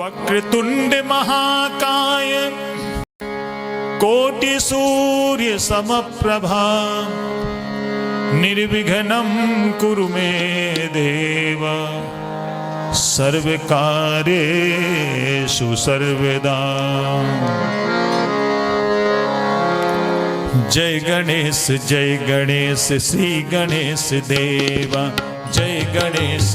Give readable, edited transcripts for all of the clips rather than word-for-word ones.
वक्रतुंड महाकाय कोटि सूर्य समप्रभा निर्विघ्नं कुरु मे देव सर्वकार्येषु सर्वदा। जय गणेश श्री गणेश देवा। जय गणेश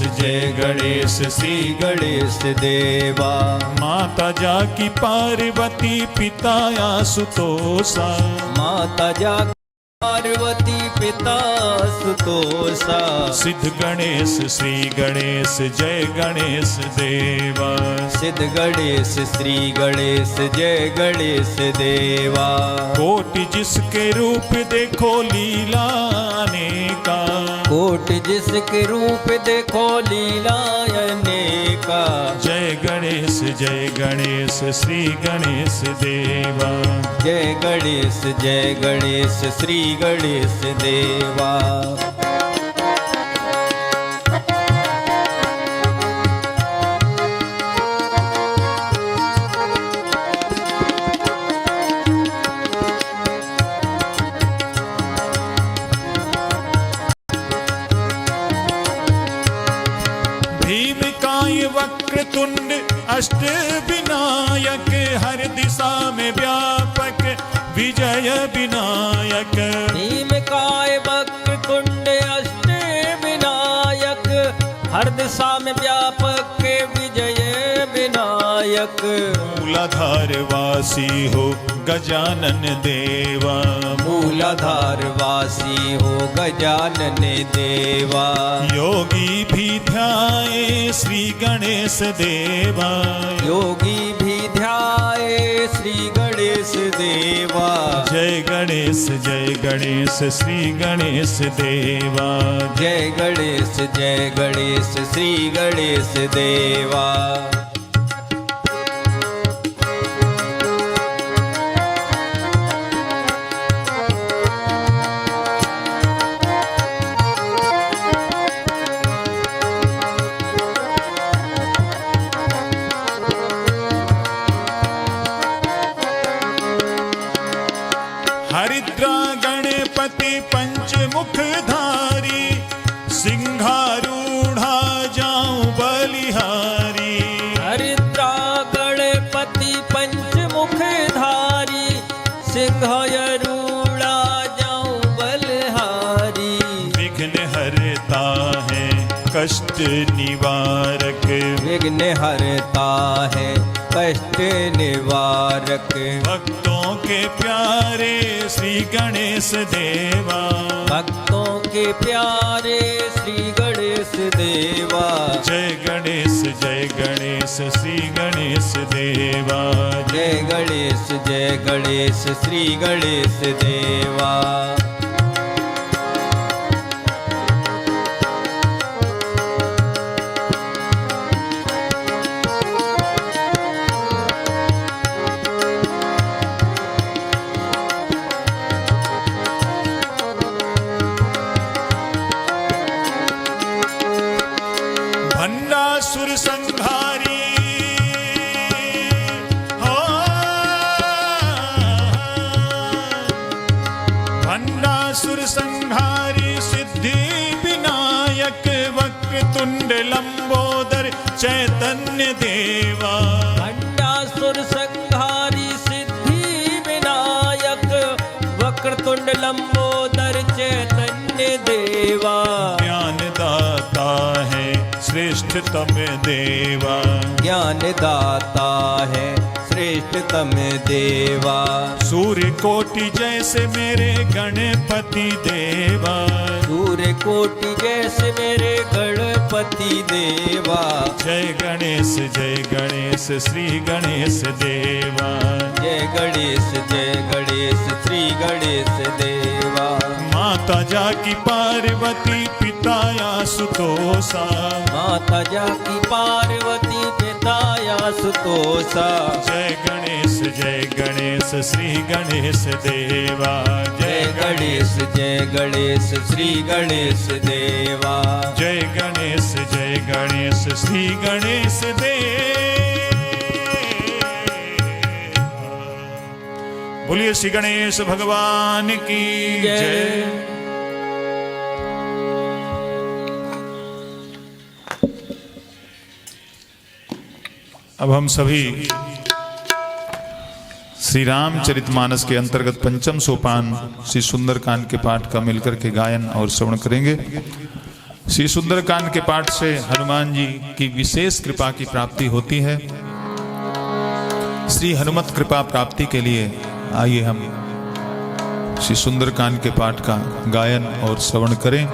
श्री गणेश देवा। माता जाकी पार्वती पिता आशुतोषा। माता जाकी पार्वती पिता आशुतोषा। सिद्ध गणेश श्री गणेश जय गणेश देवा। सिद्ध गणेश श्री गणेश जय गणेश देवा। कोटि जिसके रूप देखो लीला अनेका। कोटि जिसके रूप देखो लीला अनेका। जय गणेश श्री गणेश देवा। जय गणेश श्री गणेश देवा। भीमकाय वक्रतुंड अष्ट विनायक हर दिशा में व्यापक विजय विनायक। भीमकाय वक्रतुंड अष्ट विनायक हर दिशा में व्यापक विजय विनायक। मूलाधार वासी हो गजानन देवा। मूलाधार वासी हो गजानन देवा। योगी भी ध्याए श्री गणेश देवा। योगी भी ध्याए श्री गणेश देवा। जय गणेश श्री गणेश देवा। जय गणेश श्री गणेश देवा। हरिद्रा गणपति पंचमुखधारी सिंहारूढ़ा जाऊं बलिहारी। हरिद्रा गणपति पंचमुखधारी सिंहारूढ़ा जाऊं बलिहारी। विघ्न हरता है कष्ट निवारक। विघ्न हरता है कष्ट निवारक। भक्तों के प्यारे श्री गणेश देवा। भक्तों के प्यारे श्री गणेश देवा। जय गणेश श्री गणेश देवा। जय गणेश श्री गणेश देवा। भंडासुर संहारी हो। भंडासुर संहारी सिद्धि विनायक वक्रतुंड लंबोदर चैतन्य देवा। भंडासुर संहारी सिद्धि विनायक वक्रतुंड लंबोदर चैतन्य देवा। ज्ञान दाता है श्रेष्ठतम देवा। ज्ञान दाता है श्रेष्ठतम देवा। सूर्य कोटि जैसे मेरे गणपति देवा। सूर्य कोटि जैसे मेरे गणपति देवा। जय गणेश श्री गणेश देवा। जय गणेश श्री गणेश देवा। माता जाकी पार्वती पिता आशुतोषा। माता जाकी पार्वती पिता आशुतोषा। जय गणेश श्री गणेश देवा। जय गणेश श्री गणेश देवा। जय गणेश श्री गणेश देवा। बोलिए श्री गणेश भगवान की जय। अब हम सभी श्री रामचरितमानस के अंतर्गत पंचम सोपान श्री सुंदरकांड के पाठ का मिलकर के गायन और श्रवण करेंगे। श्री सुंदरकांड के पाठ से हनुमान जी की विशेष कृपा की प्राप्ति होती है। श्री हनुमत कृपा प्राप्ति के लिए आइए हम श्री सुंदरकांड के पाठ का गायन और श्रवण करें।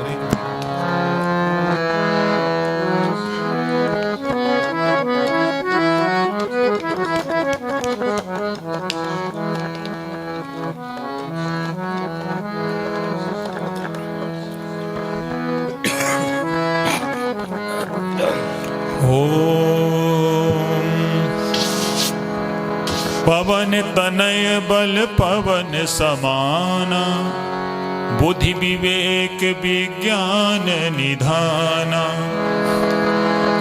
पवन तनय बल पवन समाना, बुद्धि विवेक विज्ञान निधाना।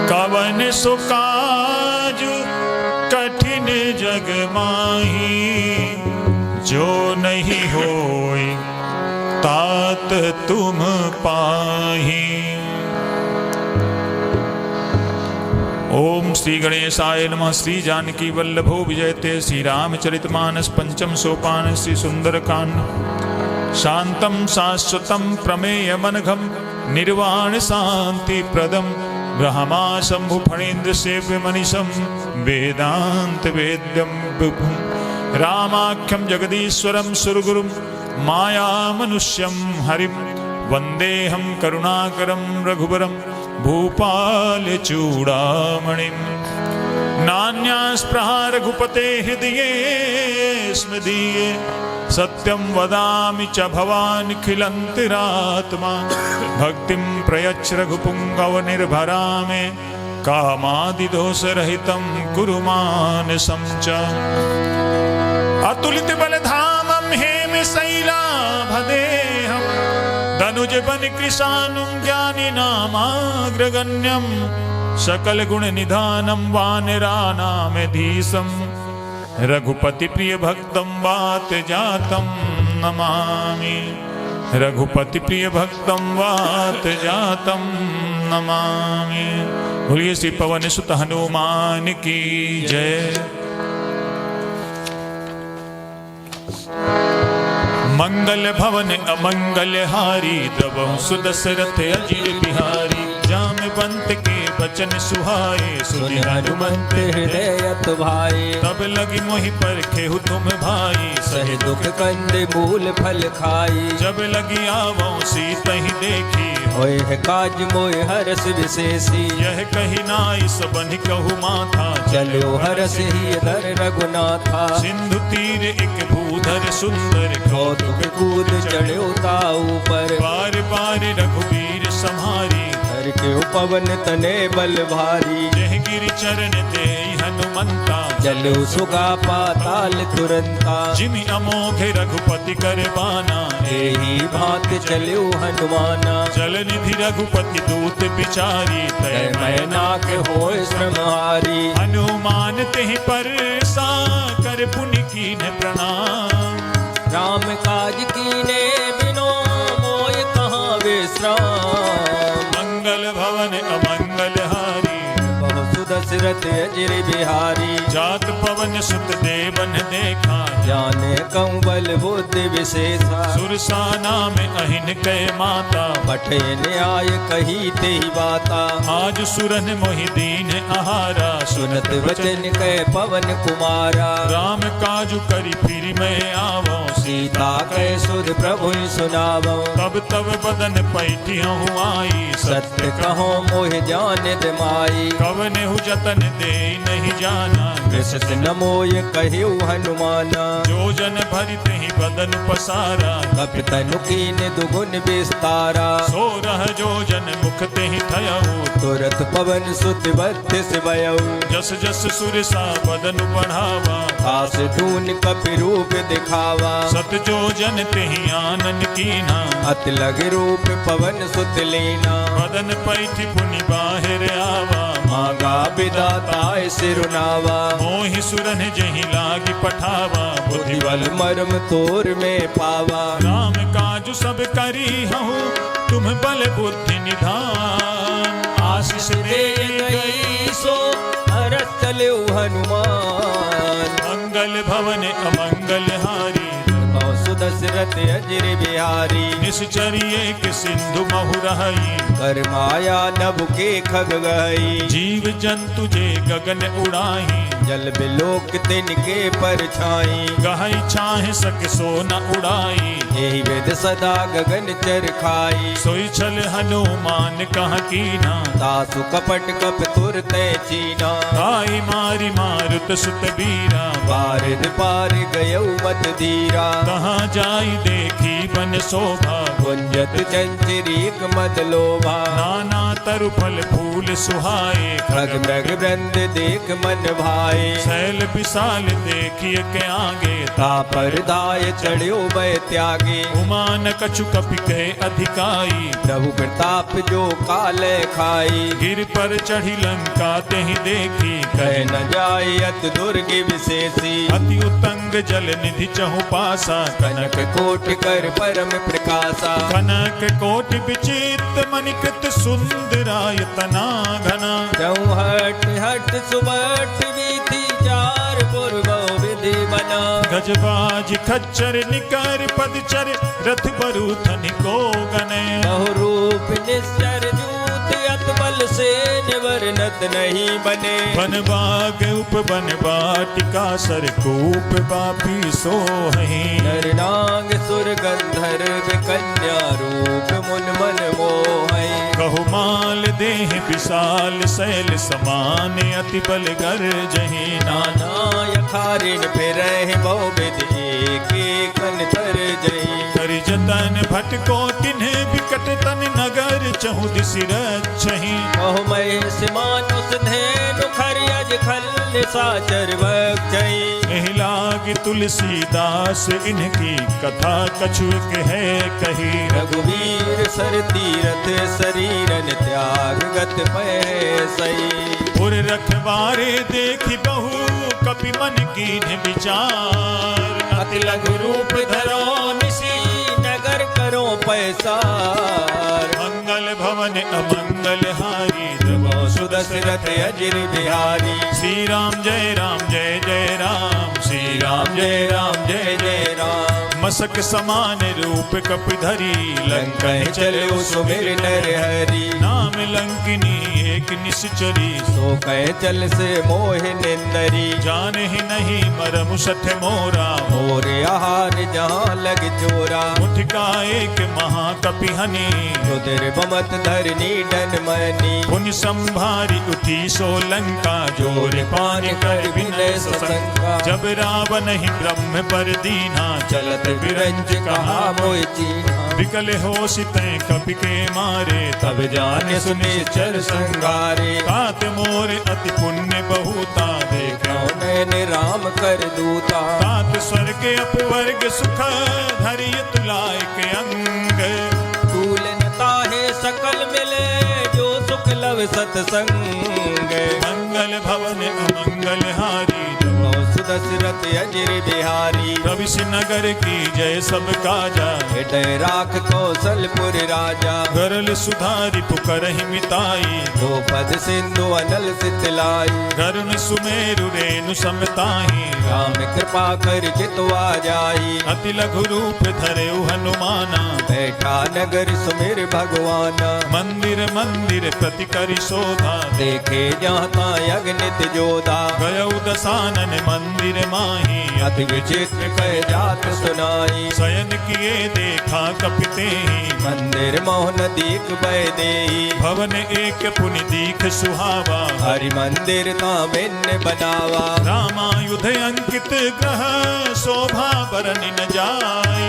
कवन सुकाज कठिन जग माही, जो नहीं होय तात तुम पाही। ओम श्री गणेशाय नमः। श्री जानकी वल्लभो विजयते। श्री रामचरितमानस पंचम सोपान श्री सुंदरकांड। शांतम शाश्वतम प्रमेयमनघम, निर्वाण शांति प्रदम, ब्रह्मा शंभु फणीन्द्र सेव्य मनीषम, वेदांत वेद्यम विभुम। रामाख्यम जगदीश्वरम सुरगुरुम, माया मनुष्यम हरिम, वंदेहम करुणाकरम रघुबरम, भूपाल चूड़ामणिम। नान्यास्पृहा रघुपते हृदये स्मदीये, सत्यं वदामि च भवान् खिलन्तिरात्मा। भक्तिं प्रयच्छ रघुपुङ्गव निर्भरा मे, कामादिदोषरहितं कुरु मानसं च। अतुलित बलधामं हेमशैलाभदेहं, धनुज बन कृशानुं ज्ञानी नामाग्रगण्यं। सकल गुण निधानं वानराणामेधीशं, रघुपति प्रिय भक्तं वात जातं नमामि। रघुपति प्रिय भक्तं वात जातं नमामि। बोलिए श्री पवन सुत हनुमान की जय। मंगल भवन अमंगल हारी, द्रवहु सुदशरथ अजिर बिहारी। जामवंत के बचन सुहाए, सुनि हनुमंत हृदय भाई। तब लगी मोहि परखेहु तुम भाई, सहि दुख कंद मूल फल खाई। जब लगी आवो सीतहि देखी, होय है काज मोय हरस विशेषी। यह कही नाई सबनि कहु माथा, चलो हरस ही धर रघुनाथा। सिंधु तीर एक भूधर सुंदर, कौतुक कूद चढ़ो ताऊ पर। बार बार रघुवीर सम्हारी, हर के पवन तने बल भारी। जह गिरि चरण दे हनुमंता, चलो सुगा पाताल तुरंता। जिमि अमोघ रघुपति कर बाना, एही भांत चलो हनुमाना। जल निधि रघुपति दूत बिचारी, तय मैनाक होय श्रमहारी। हनुमान तेहि पर सा कर पुनि कीन्ह प्रणाम। राम काज कीने बिनो मोय कहाँ विश्राम। मंगल भवन अमंगल हारी, बहु सुदशरथ अजिर बिहारी। जात पवन सुत देवन देखा, जाने कंवल बुद्धि विशेषा। सुरसाना में अहिन कै माता, पठे न्याय कही तेहि बाता। आज सुरन मोहि दीन आहारा, सुनत वचन कै पवन कुमारा। राम काजु करि फिर मैं आवो, सीता कै सुध प्रभु सुनावो। तब तब बदन पैठियहु आई, सत्य कहो मोह जान माई। कवनेहु जतन दे नहीं जाना, कृष्ण न मोय कहिउ हनुमाना। जो जन भरित ही बदन पसारा, कपितनु कीन दुगुन विस्तारा। सो रह जो जन मुख ते ही थयऊ, तुरत पवन सुत बत्तीस भयउ। जस जस सुरसा बदन बढ़ावा, आस धून कपि रूप दिखावा। सत जो जन ते ही आनन कीना, अत लग रूप पवन सुत लीना। बदन पैठी पुनि बाहिर आवा मांगा विदाताय सिरुनावा मोहि सुरन जहि लागी पठावा बुद्धि बल बुद्धिबल मर्म तोर में पावा राम काजु सब करी हूँ तुम बल बुद्धि निधान आशीष दे गई सो हरत चलो हनुमान मंगल भवन अमंगल हारी दशरथ अजर बिहारी निश्चर्य के सिंधु महु रही कर माया नभ के खग गई जीव जंतु जे गगन उड़ाही जल बिलोक तिनके परछाई गहई छाह सक सो न उड़ाई यही वेद सदा गगन चर खाई सोई छल हनुमान कह कीना तासु कपट कप तुरते चीना आई मारी मारुत सुत बीरा पारिद पार गयौ मत धीरा कहाँ जाई देखी बन शोभा कुंजत चंचरीक मद लोभा नाना तरु फल फूल सुहाए खग मृग वृंद देख मन भाए शैल विशाल देखिए के आगे तापर दाय चढ़्यो बै त्यागे उमान कछु कपि के अधिकाई प्रभु प्रताप जो काल खाई गिर पर चढ़ी लंका तेहि देखी कह न जाय अत दुर्ग विशेषी अति उतंग जल निधि चहु पासा कनक कोट कर परम प्रकाशा कनक कोट विचित मणिकृत सुंदरायतना घना चौहट हट सुबट विधि चार पूर्व विधि बना गजबाज खच्चर निकर पदचर रथ बरूथन को गने बहुरूप निश्चर जूत अत बल से निवर्णत नहीं बने वन बाग उप वन बाटिका सरकूप बापी सोहि नरनांग सुर गंधर्व कन्या रूप मुन मन मोहै कहु माल देह विशाल शैल समान अति बल गर जहि नाना नाना यखारिन फिर बहु विधि एक कर जई करि जतन भटको तिन्ह विकट तन नगर चहु दिसि रक्षहि बहु महेश मानुष धेनु खरियज खल साचर बक्षई एहि लाग तुलसीदास इनकी कथा कछुक है कही रघुवीर सर तीरथ शरीरन त्याग गत पैसई पुर रखवारे देखि बहु कपि मन कीन्ह विचार अति लघु रूप धरो निसी नगर करो पैसार मंगल भवन अमंगल हारी सुदशरथ अजर बिहारी श्री राम जय जय राम श्री राम जय जय राम मसक समान रूप कपधरी लंका चलो सुमिर नर हरि नाम लंकिनी एक निश्चरी सो कह चल से मोह निंदरी जान ही नहीं मरमु सठ मोरा मोर आहार जहाँ लग चोरा मुठिका एक महाकपि हनी रुद्र बमत धरनी डन मनी पुनि संभारी उठी सो लंका जोर पान कर विनय सशंका जब रावण ही ब्रह्म पर दीना चलत बिरंज कहा मोह चीना विकल हो सिते कपि के मारे तब जाने सुने चर संगारे तात मोर अति पुण्य बहुता देख नैन राम कर दूता तात स्वर्ग अपवर्ग सुख धरिय तुलाय के अंग तूलनता है सकल मिले जो सुख लव सतसंग मंगल भवन अमंगल हारी सुदशरथ अजर बिहारी रवि नगर की जय सब काजा हृदय राख कौशलपुर राजा गरल सुधारी पुकरहि मिताई द्रौपद सिंधु अनल सितलाई गरुण सुमेरु रेणु समताही राम कृपा कर जितवा जाई अति लघु रूप धरे हनुमाना बैठा नगर सुमिर भगवाना मंदिर मंदिर प्रति करि शोभा देखे जाता अग्नित जोधा गयौ दसानन मंदिर माही अति विचित्र कह जात सुनाई शयन किए देखा कपिते मंदिर मोहन दीक बैदेही भवन एक पुनि दीख सुहावा हरि मंदिर ता भिन्न बनावा रामायुध अंकित ग्रह शोभा बरन न जाय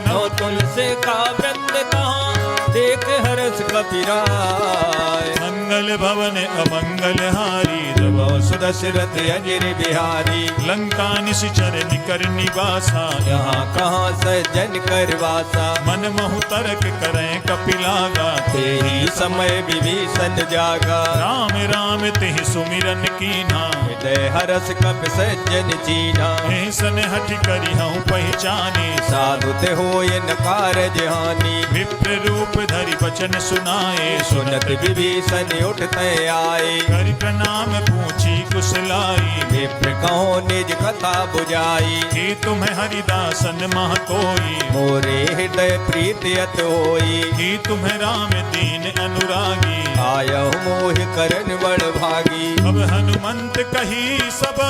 नौ तो तुलसी का वृंद कहाँ देख हरस कपिराय। मंगल भवन अमंगल हारी जब सुदशरथ अजिर बिहारी लंका निश्चर निकर निवासा यहाँ कहाँ सज्जन कर वासा। मन महु तर्क करें कपिलागा ते ही समय विभीषण जागा राम राम तिहि सुमिरन कीना हृदय हरस कप सज्जन चीना। ऐसन हठ करी हूँ पहचाने साधु ते होय न कारज हानि विप्र रूप धरि वचन सुनाए सुनत विभीषण उठते आए। करि प्रणाम पूछी कुशलाई विप्र कहो निज कथा बुझाई कि तुम्हें हरिदासन मह कोई मोरे हृदय प्रीति अत होई। कि तुम्हें राम दीन अनुरागी आयहु मोहि करन बड़ भागी। अब हनुमंत कही सब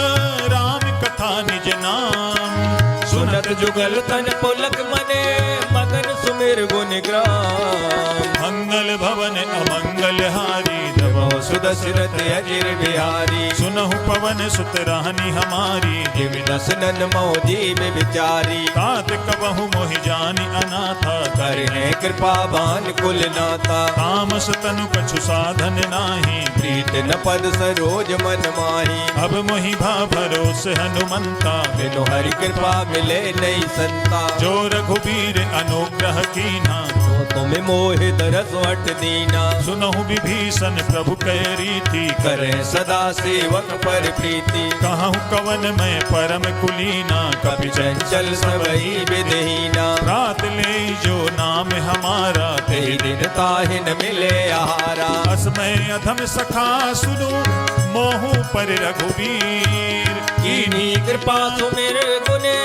राम कथा निज नाम सुनत जुगल तन पुलक मने मगन सुमिर गुण ग्राम। मंगल भवन अमंगल हारी जब सुदशरथ अजिर बिहारी सुनहु पवन सुत रानी हमारी जिम दसनन मौजी में विचारी। तात कबहु मोहि जानी अनाथा करने कृपा बान कुल नाता तामस तनु कछु साधन नाही प्रीत न पद सरोज मन माही। अब मोहि भा भरोस हनुमंता बिनु हरि कृपा मिले नहीं संता जो रघुबीर अनुग्रह कीना तो तुम्हें मोहि दरस वट दीना। सुनहु विभीषण प्रभु कै रीति करे सदा सेवक पर प्रीति कहूँ कवन में परम कुलीना कपि चंचल सबई विदहीना। रात ले जो नाम हमारा ते दिन ताहि न मिले आहारा असमय अधम सखा सुनो मोहु पर रघुवीर कीनी कृपा सुमिर गुने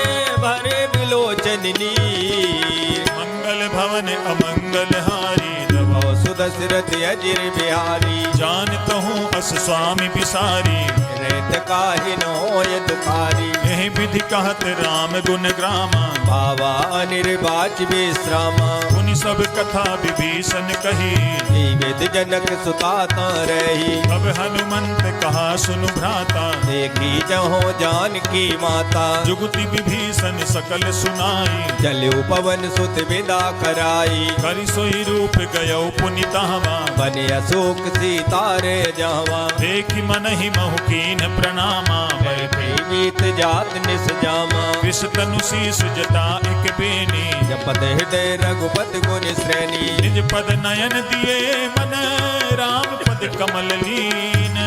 भरे बिलोचन नीर। मंगल भवन अमंगल हारी जब सुदशरथ अजिर बिहारी जानत हूँ अस स्वामी बिसारी रेत काहि न होय दुखारी। यही विधि कहत राम गुण ग्रामा भावा अनिर्वाच विश्रामा उन सब कथा विभीषण कही जीवित जनक सुताता रही। अब हनुमंत कहा सुनु भ्राता देखी जहो जानकी माता जुगति विभीषण सकल सुनाई जलु पवन सुत विदा कराई। करि सोई रूप गयो पुनितावा बने अशोक सीतारे जावा देखि मन ही महु कीन प्रणामा मीत जात निस जामा विष तनु शीस जटा एक बेनी जपत हृदय रघुपति गुण श्रेणी। निज पद नयन दिए मन राम पद कमल लीन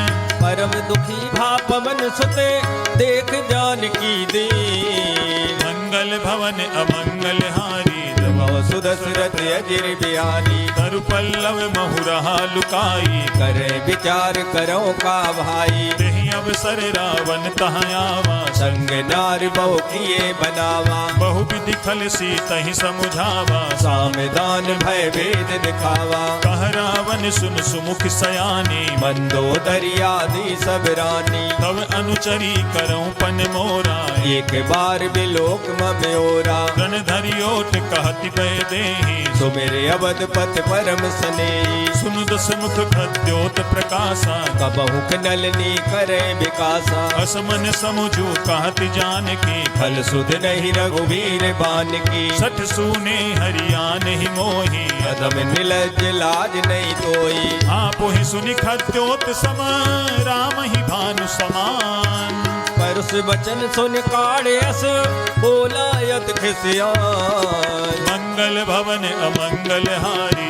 परम दुखी भा पवन सुते देख जानकी दीन। मंगल भवन अमंगल हारी सुदशरथ अजिर बिहारी तरु पल्लव महु रहा लुकाई करे विचार करो का भाई। तेहि अवसर रावण तहाँ आवा संग नार बहु किए बनावा बहु विधि खल सी तहि समुझावा सामदान भय भेद दिखावा। कह रावण सुन सुमुख सयानी मंदोदरी आदि सब रानी तब अनुचरी करऊं पन मोरा एक बार बिलोक मम्योरा। गण धरियोट कहति पै देहि सुमेरे अवध पथ परम स्नेही सुनु दस मुख खद्योत प्रकाशा कबहु नलनी करे विकासा। असमन समुझू कहति जानकी फल सुध नहीं रघुवीर बान की सठ सूने हरियान ही मोही कदम निलज लाज नहीं तोई। आप ही सुनि खद्योत सम राम ही भानु समान परुष वचन सुन काढ़े अस बोला यत खिसियान। मंगल भवन अमंगल हारी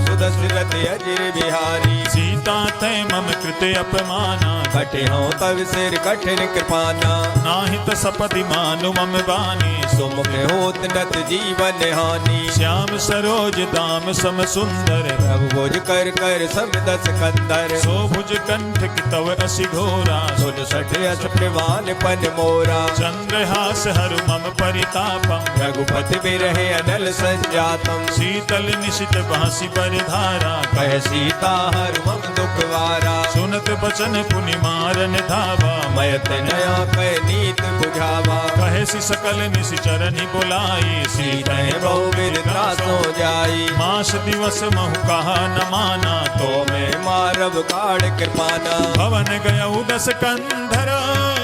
सुदशरथ अजिर बिहारी सीता तय मम कृते अपमाना कटे हो तव सिर कठिन कृपाना। नाहित सपदि मानु मम बानी सुमुख होत नत जीवन हानि श्याम सरोज दाम सम सुंदर प्रभु भुज कर कर सब दस कंदर शोभुज कंठ की तव असि घोरा सुन सठ अस प्रवान पन मोरा। चंद्रहास हरु मम परितापम रघुपति बिरहे अनल संजातम शीतल निशित बांसी परिधारा कह सीता हर मम दुखवारा। सुनत बचन पुनि मारन धावा मयत नया कह नीत बुझावा कहे सि सकल निशिचरनि बुलाई सीता बहु बिरता सो जाई। मास दिवस महु कहा न माना तो मैं मारब काढ़ कृपाना। भवन गयउ दस कंधर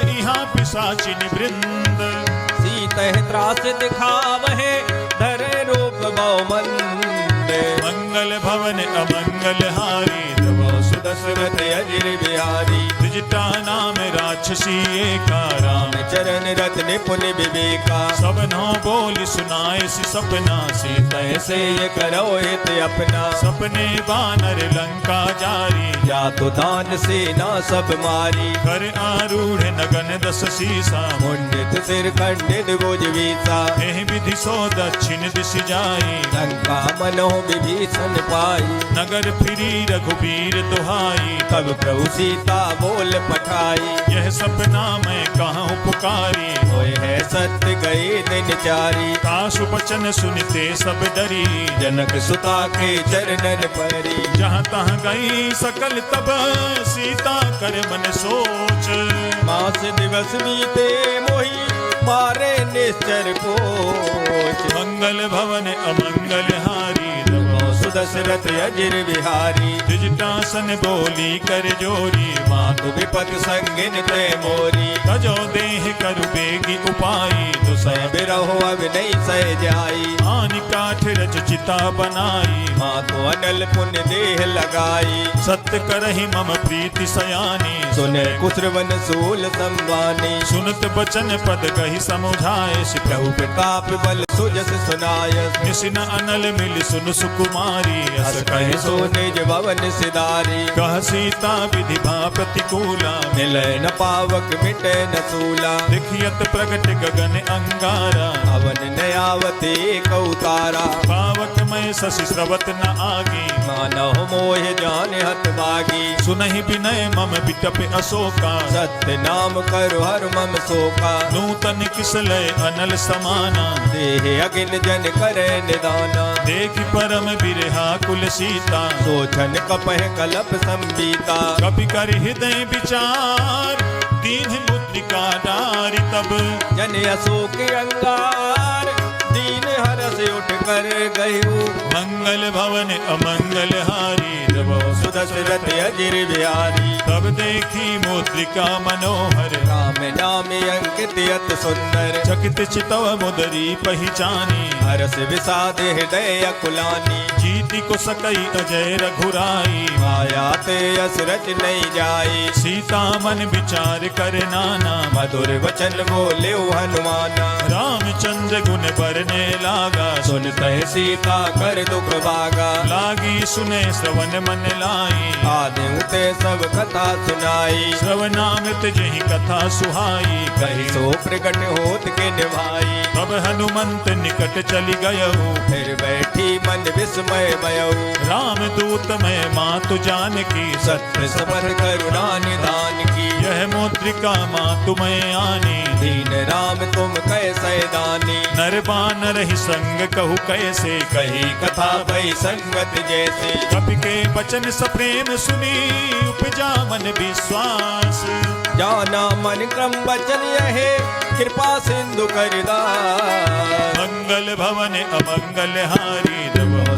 यहाँ पिशाचिन वृंद सीता त्रास दिखावहे धरे रूप राम बहु मंदे मंगल भवन अमंगल हारी सुदशरथ अजिर बिहारी द्विजटा नाम राक्षसी एका राम चरण रत्न निपुण विवेका सब नौ बोल सुनाए सी सपना सीता तैसे ये करो हित अपना सपने बानर लंका जारी या तो दान सेना सब मारी कर आरूढ़ नगन दस सीसा मुंडित सिर खंडित भुज वीसा एह विधि सो दक्षिण दिश जाई लंका मनो विभीषण पाई नगर फिरी रघुबीर दुहाई तब प्रभु सीता बोल पठाई यह सपना मैं कहाँ पुकारी होए है सत्य गए दिन चारी काशु बचन सुनते सब डरी जनक सुता के चरणन परी जहाँ तहाँ गई सकल तब सीता कर मन सोच मास दिवस बीते मोही मारे निश्चर पोच मंगल भवन अमंगल हारी सुदशरथ अजिर बिहारी द्विजटासन बोली कर जोरी मातु विपत संगिन ते मोरी तजो देह करु बेगी उपाई दुसय बिरहो अब नहीं सह जाई आनि काठ रच चिता बनाई मातु अनल पुण्य देह लगाई सत्य करहि मम प्रीति सयानी सुने कुसुरवन सूल संवानी सुनत बचन पद कहि समुझाए प्रभु प्रताप बल सुजस सुनाय निसिन अनल मिल सुन सुकुमारी अस कहे सो निज भवन सिधारी कह सीता विधि भा प्रतिकूला मिले न पावक मिटे न सूला देखियत प्रगट गगन अंगारा अवन नयावते कौतारा पावक में शशि स्रवत न आगी मानव मोह जान हत बागी सुनहि विनय मम बिटप अशोका सत्य नाम करो हर मम शोका नूतन किसलय अनल समाना देह अगिन जन करे निदाना देख परम बिरहा कुल सीता सोचन कपह कलप संबीता कपि कर हृदय विचार दीन मुद्रिका डारी तब जन अशोक अंगार दीन हरस उठ कर गयु मंगल भवन अमंगल हारी सुदशरथ अजिर बिहारी तब देखी मुद्रिका मनोहर राम नाम अंकित अत सुंदर चकित चितव मुदरी पहचानी हरस विषाद हृदय अकुलानी जीति को सकई अजय रघुराई माया ते असरज नहीं जाई सीता मन विचार कर नाना मधुर वचन बोले हनुमाना रामचंद्र गुण बरने लागा सुन तह सीता कर दुख भागा लागी सुने श्रवण मन लाई आदि उते सब कथा सुनाई श्रवणामृत जही कथा सुहाई कही सो प्रकट होत के निभाई तब हनुमंत निकट चली गयऊ फिर बैठी मन विस्मय भयऊ राम दूत में मातु जानकी सत्य सबर करुणा निदान की यह मुद्रिका मातु में आनी दीन राम तुम कैसे दानी नर बानर ही संग कहू कैसे कही कथा भई संगत जैसे कपि के वचन सप्रेम सुनी उपजा मन विश्वास जाना मन क्रम वचन यहे कृपा सिंधु करदास मंगल भवन अमंगल हारी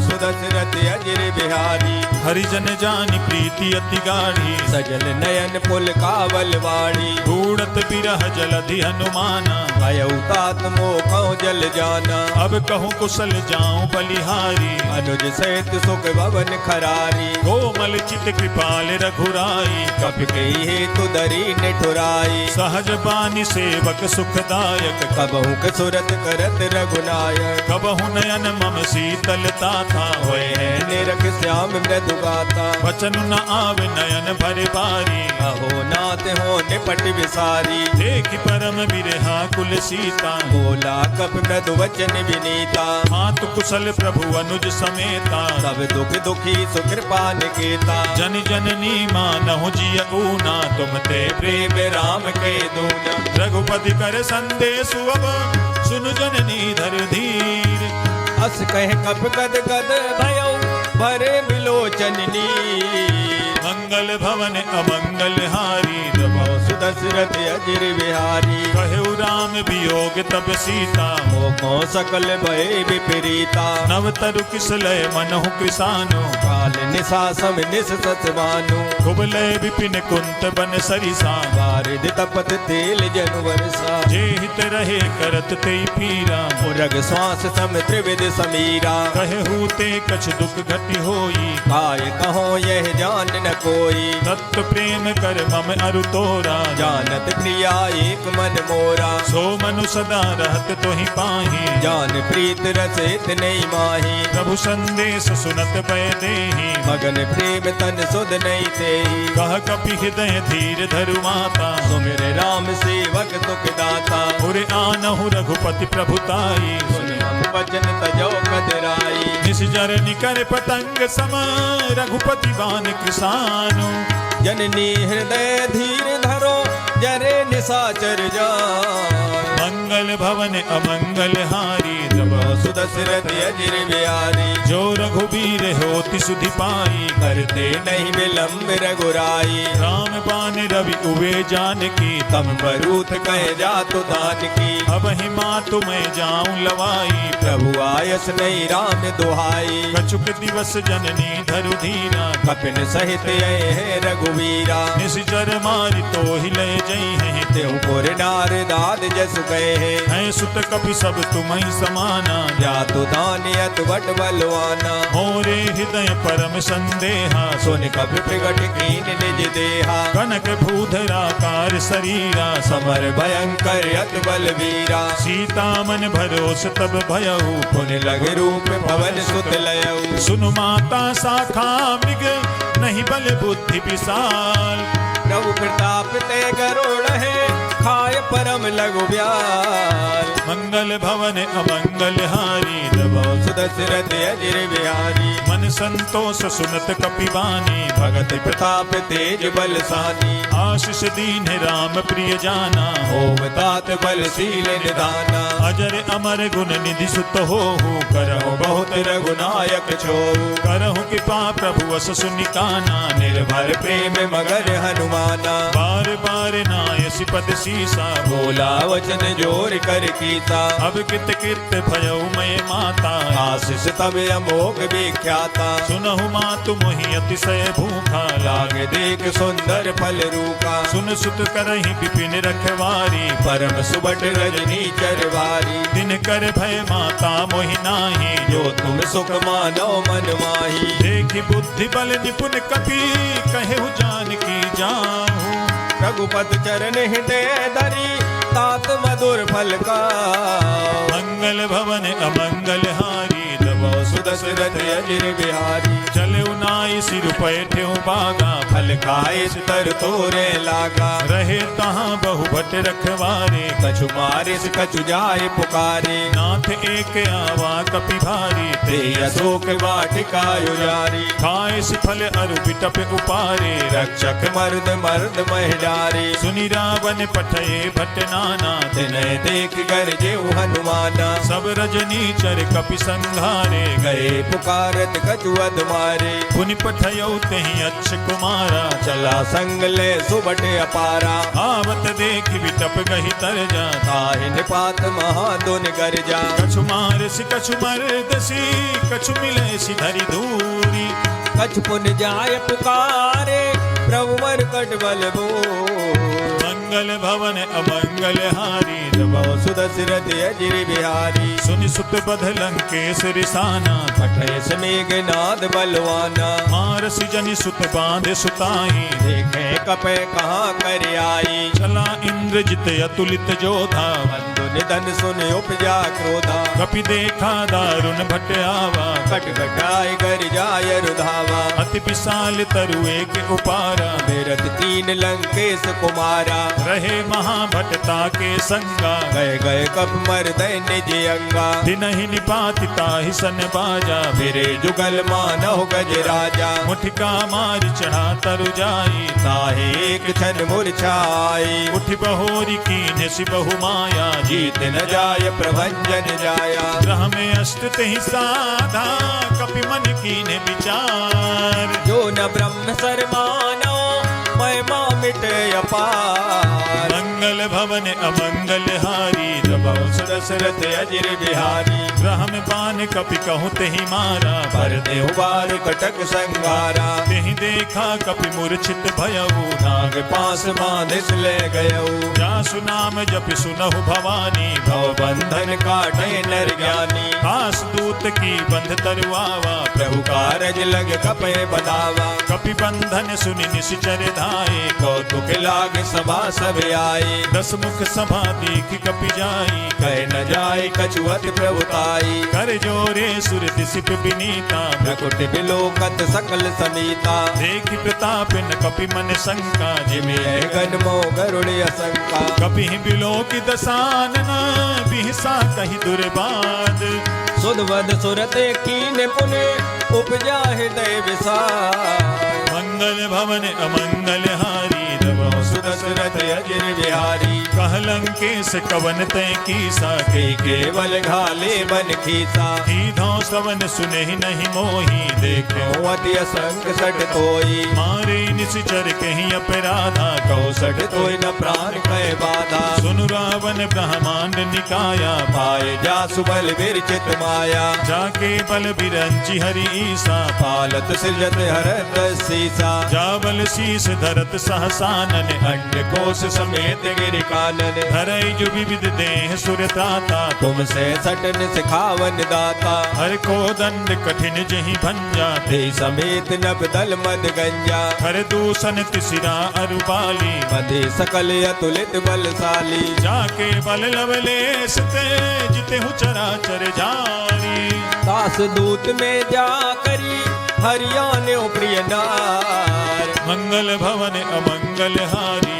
सुदशरथ अजिर बिहारी हरिजन जानी प्रीति अति गाढ़ी सजल नयन पुल कावल वाणी ढूढ़त बिरह जलधि हनुमाना भयउतात मोखौ जल जाना अब कहूँ कुशल जाऊं बलिहारी अनुज सहित सुख भवन खरारी कोमल चित कृपाल रघुराई कपि कही हेतु दरी निठुराई सहज बानी सेवक सुखदायक कबहु कसुरत करत रघुनायक कबहु नयन मम शीतलता था होए है निरख श्याम मृदु गाता वचन न आवे नयन भरे बारी अहो नाथ हो निपट विसारी देख परम बिरहा कुल सीता बोला कप मृदु वचन विनीता मातु कुशल प्रभु अनुज समेता सब दुख दुखी सुकृपा निकेता जन जननी मानहु जिय ऊना तुम ते प्रेम राम के दूना रघुपति कर संदेश अब सुन जननी धर धीर अस कह कप गद गद भयो भरे बिलोचन नीर मंगल भवन अमंगल हारी सुदशरथ अजिर बिहारी कहु राम वियोग तब सीता मोको सकल भय विपरीता नव तरु किसलय मनहु कृसानो काल निशा सम निस सतवानु कुबलय विपिन कुंत बन सरिसा वारिद तपत तेल जनु वर्षा जे हित रहे करत ते पीरा उरग श्वास सम त्रिविध समीरा कहे हूते कछ दुख घटि होई काय कहो यह जान न कोई तत्व प्रेम कर मम अरु तोरा जानत प्रिया एक मन मोरा सो मनु सदा रहत तोहि पाहि जान प्रीत रसित नहीं माही प्रभु संदेश सुनत पय देहि मगन प्रेम तन सुध नहीं तेही कह कपि हृदय धीर धरु माता सुमिर राम सेवक तुक दाता उरे आनहु रघुपति प्रभुताई सुनि हम वचन तजो कदराई निस जर निकर पतंग सम रघुपति बान कृसानु जननी हृदय धीर धरो जरे निशाचर जान मंगल भवन अमंगल हारी दबा सुदशरथ अजिर बिहारी जो रघुबीर होति सुधि पाई करते नहीं विलम्ब रघुराई राम बान रवि उवे जानकी तम बरूथ कह जा तो दान की अब ही मातु मैं जाऊं लवाई प्रभु आयस नहीं राम दुहाई कछुक दिवस जननी धरु धीरा कपिन सहित ये है रघुवीरा निश्चर मारि तो ही ले जई हैं तेहु पुर नार दाद जस गए है सुत कपि सब तुम्हि समाना जा तो दानियत बट बलवाना मोरे हृदय परम संदेहा सुन कपि प्रगट कीन निज देहा कनक भूधराकार शरीरा समर भयंकर अत बलवीरा सीता मन भरोस तब भयऊ पुन लग रूप पवन सुत लयऊ सुनु माता शाखा मृग नहीं बल बुद्धि विशाल प्रभु प्रताप ते गरुड़ है खाय परम लघु ब्याल मंगल भवन अमंगल हारी दबा सुदशरथ अजिर बिहारी मन संतोष सुनत कपिवानी भगत प्रताप तेज बलसानी आशीष दीन राम प्रिय जाना ओम तात बलशील निदाना अजर अमर गुण निधि सुत हो करहु बहुत रघुनायक छो करहु कृपा प्रभु अस सुनिकाना निर्भर प्रेम मगर हनुमाना बार बार नायसि पद सीसा बोला वचन जोर कर कीता अब कित कित भयउ मैं माता आशीष तब अमोघ विख्याता सुनहु मातु मोहि अतिशय भूखा लाग देख सुंदर फल रूपा सुन सुत करहि विपिन रखवारी परम सुबट रजनी चरवारी दिन कर भय माता मोहि नाही जो तुम सुख मानो मन माही देखि बुद्धि बल निपुण कपि कहेहु जानकी जाहू रघुपत चरण हृदय धरी तात मधुर फल का मंगल भवन अमंगल हारी दबा सुदशरथ अजिर बिहारी चले उनाई सिर पैठे बागा फल खाए तर तोरे लागा रहे तहाँ बहु भट रखवारे कछु मारिस कछु जाए पुकारे नाथ एक आवा कपि भारी ते अशोक वाटिका युजारी खाए फल अरु बिटप उपारे रक्षक मर्द मर्द महिडारी सुनि रावण पठये भट नाना तिनय देख गरजे हनुमाना सब रजनी चर कपि संघारे गए पुकारत कछु अध मारे पुनि पठयौ तेहि अच्छ कुमारा चला संग ले सुबट अपारा आवत देख बिटप गहि तर जा ताहि निपात महादुन गर्जा कछु मारसि कछु मरदसी कछु मिलेसि धरि धूरी कछु पुन जाय पुकारे प्रभु मरकट बल मंगल भवन अमंगल हारी दबा सुदशरथ अजिर बिहारी सुनि सुत बध लंकेश रिसाना पठय समेघ नाद बलवाना मारसि जनि सुत बांधे सुताई देखे कपे कहाँ कर आई चला इंद्रजित अतुलित जोधा बंधु निधन सुन उपजा क्रोधा कपि देखा दारुण भट आवा कट कटाई कर जाय रुधावा अति विशाल तरुए के उपारा मेरठ तीन लंकेश कुमारा रहे महाभटता के संगा गए गए कप मर निज अंगा दिन ही निपाति ताहि सन बाजा मेरे जुगल मानव गज राजा मुठिका मार चढ़ा तरु जाई ताहे एक क्षण मूर्छाई उठ बहोरी कीन्ह सि बहु माया जीत न जाय प्रभंजन जाया ग्रह में अष्ट तेहि साधा कपि मन कीन्ह विचार जो न ब्रह्म सर मानो महिमा मिटे अपार। मंगल भवन अमंगल हारी प्रभु सुदशरथ अजिर बिहारी। ब्रह्म बान कपि कहूँ तेहि मारा पर देहु बार कटक संगारा। तेहि देखा कपि मूर्छित भयऊ नाग पास बांधिस ले गयऊ। जासु नाम जपि सुनहु भवानी भव बंधन काटे नर ज्ञानी। खास दूत की बंध तरुआवा प्रभु कारज लग कपे बनावा। कपि बंधन सुनि निश्चर धाये कौतुक लाग सभा सब आए। दस मुख सभा देख कपि जाई कह न जाए कछुअत प्रभुताई। कर जोरे सुर दिसिप बिनीता प्रकुट बिलोकत सकल समीता। देखि प्रताप न कपि मन शंका जिमे गण मो गरुड़ असंका। कपि बिलो की दसानना बिहसा कही दुर्बाद सुधवद सुरते कीन पुने उपजा हृदय विसार। मंगल भवन अमंगल हारी सुदशरथ अजिर बिहारी। कहलंकेश कवन तय कीसा के केवल घाले बन खीसा। कीधौ सवन सुने नहीं मोही देखे अति असंग सट तोई। मारे निश्चर कहीं अपराधा कौसठ तोय न प्राण कह बाधा। सुनु रावण ब्रह्मांड निकाया पाए जा सुबल विरचित माया। जाके बल बिरंची हरि ईसा पालत सृजत हरत सीसा। जावल शीस धरत सहसानन अंड कोश समेत गिर कानन। धरई जो विविध देह सुरताता तुमसे सटन सिखावन दाता। हर को दंड कठिन जही भंजा ते समेत नभ दल मद गंजा। हर दूषण तिसिरा अरुबाली मधे सकल अतुलित बलशाली। जाके बल लवलेश ते जितेहु चराचर जारी दास दूत में जा करी हरियाणे प्रिय नार। मंगल भवन अमंगल हारी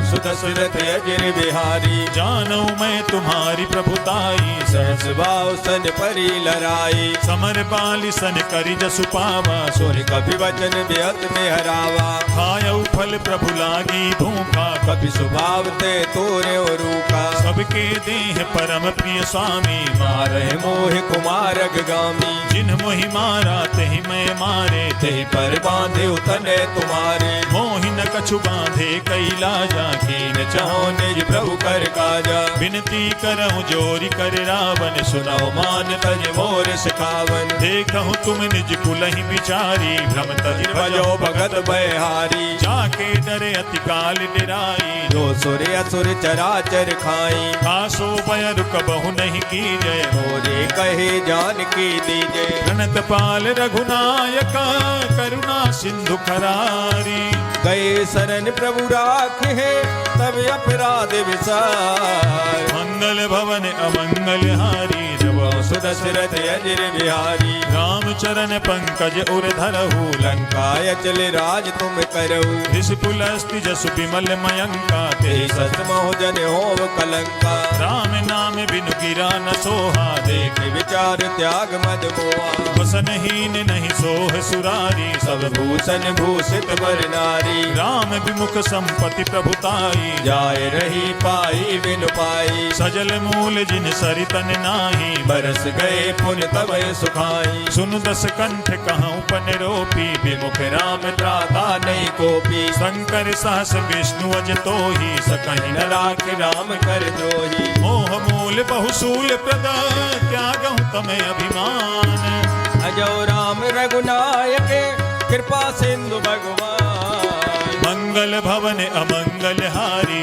सुदशरथ अजिर बिहारी। जानू मैं तुम्हारी प्रभुताई सहस भाव सन परी लड़ाई। समर बाली सन करी जसु पावा सुन कभी वचन बेअत में हरावा। खायऊ फल प्रभु लागी भूखा कभी स्वभाव ते तोरे रूखा। सबके देह परम प्रिय स्वामी मारे मोह कुमार गामी। जिन मोहि मारा तेहि मैं मारे तेहि पर बांधे तने तुम्हारे। मोहि न कछु बांधे कैला जाकीन चाहो निज प्रभु कर काजा। विनती करहु जोरी कर रावण सुनाओ मान तज मोर सिखावन। देखहु तुम निज कुलहि बिचारी भ्रम तज भजो भगत बहारी। जाके डरे अति काल डिराई जो सुर असुर चराचर खाई। खासो भय रुक बहु नहीं की जय मोरे कहे जान की दीजे। प्रणत पाल रघुनायक करुणा सिंधु खरारी गए शरण प्रभु राख है तब अपराध विसार। मंगल भवन अमंगल हारी सुदशरथ अजिर बिहारी। राम चरण पंकज उर धरहु लंकाय चले राज तुम करऊ। ऋषि पुलस्ति जसु विमल मयंका ते सत मोह जन होव कलंका। राम नाम बिनु गिरा न सोहा देख विचार त्याग मद मोहा। वसनहीन नहीं सोह सुरारी सब भूषण भूषित बर नारी। राम विमुख संपत्ति प्रभुताई जाय रही पाई बिनु पाई। सजल मूल जिन सरितन नाही बरस गए पुन तब सुखाई। सुन दस कंठ कहूँ पन रोपी विमुख राम त्राता नहीं कोपी। शंकर सहस विष्णु अज तो ही सकहि न राख राम कर द्रोही। मोह मूल बहुसूल प्रद त्यागहु तमें अभिमान। अजो राम रघुनायक कृपा सिंधु भगवान। मंगल भवन अमंगल हारी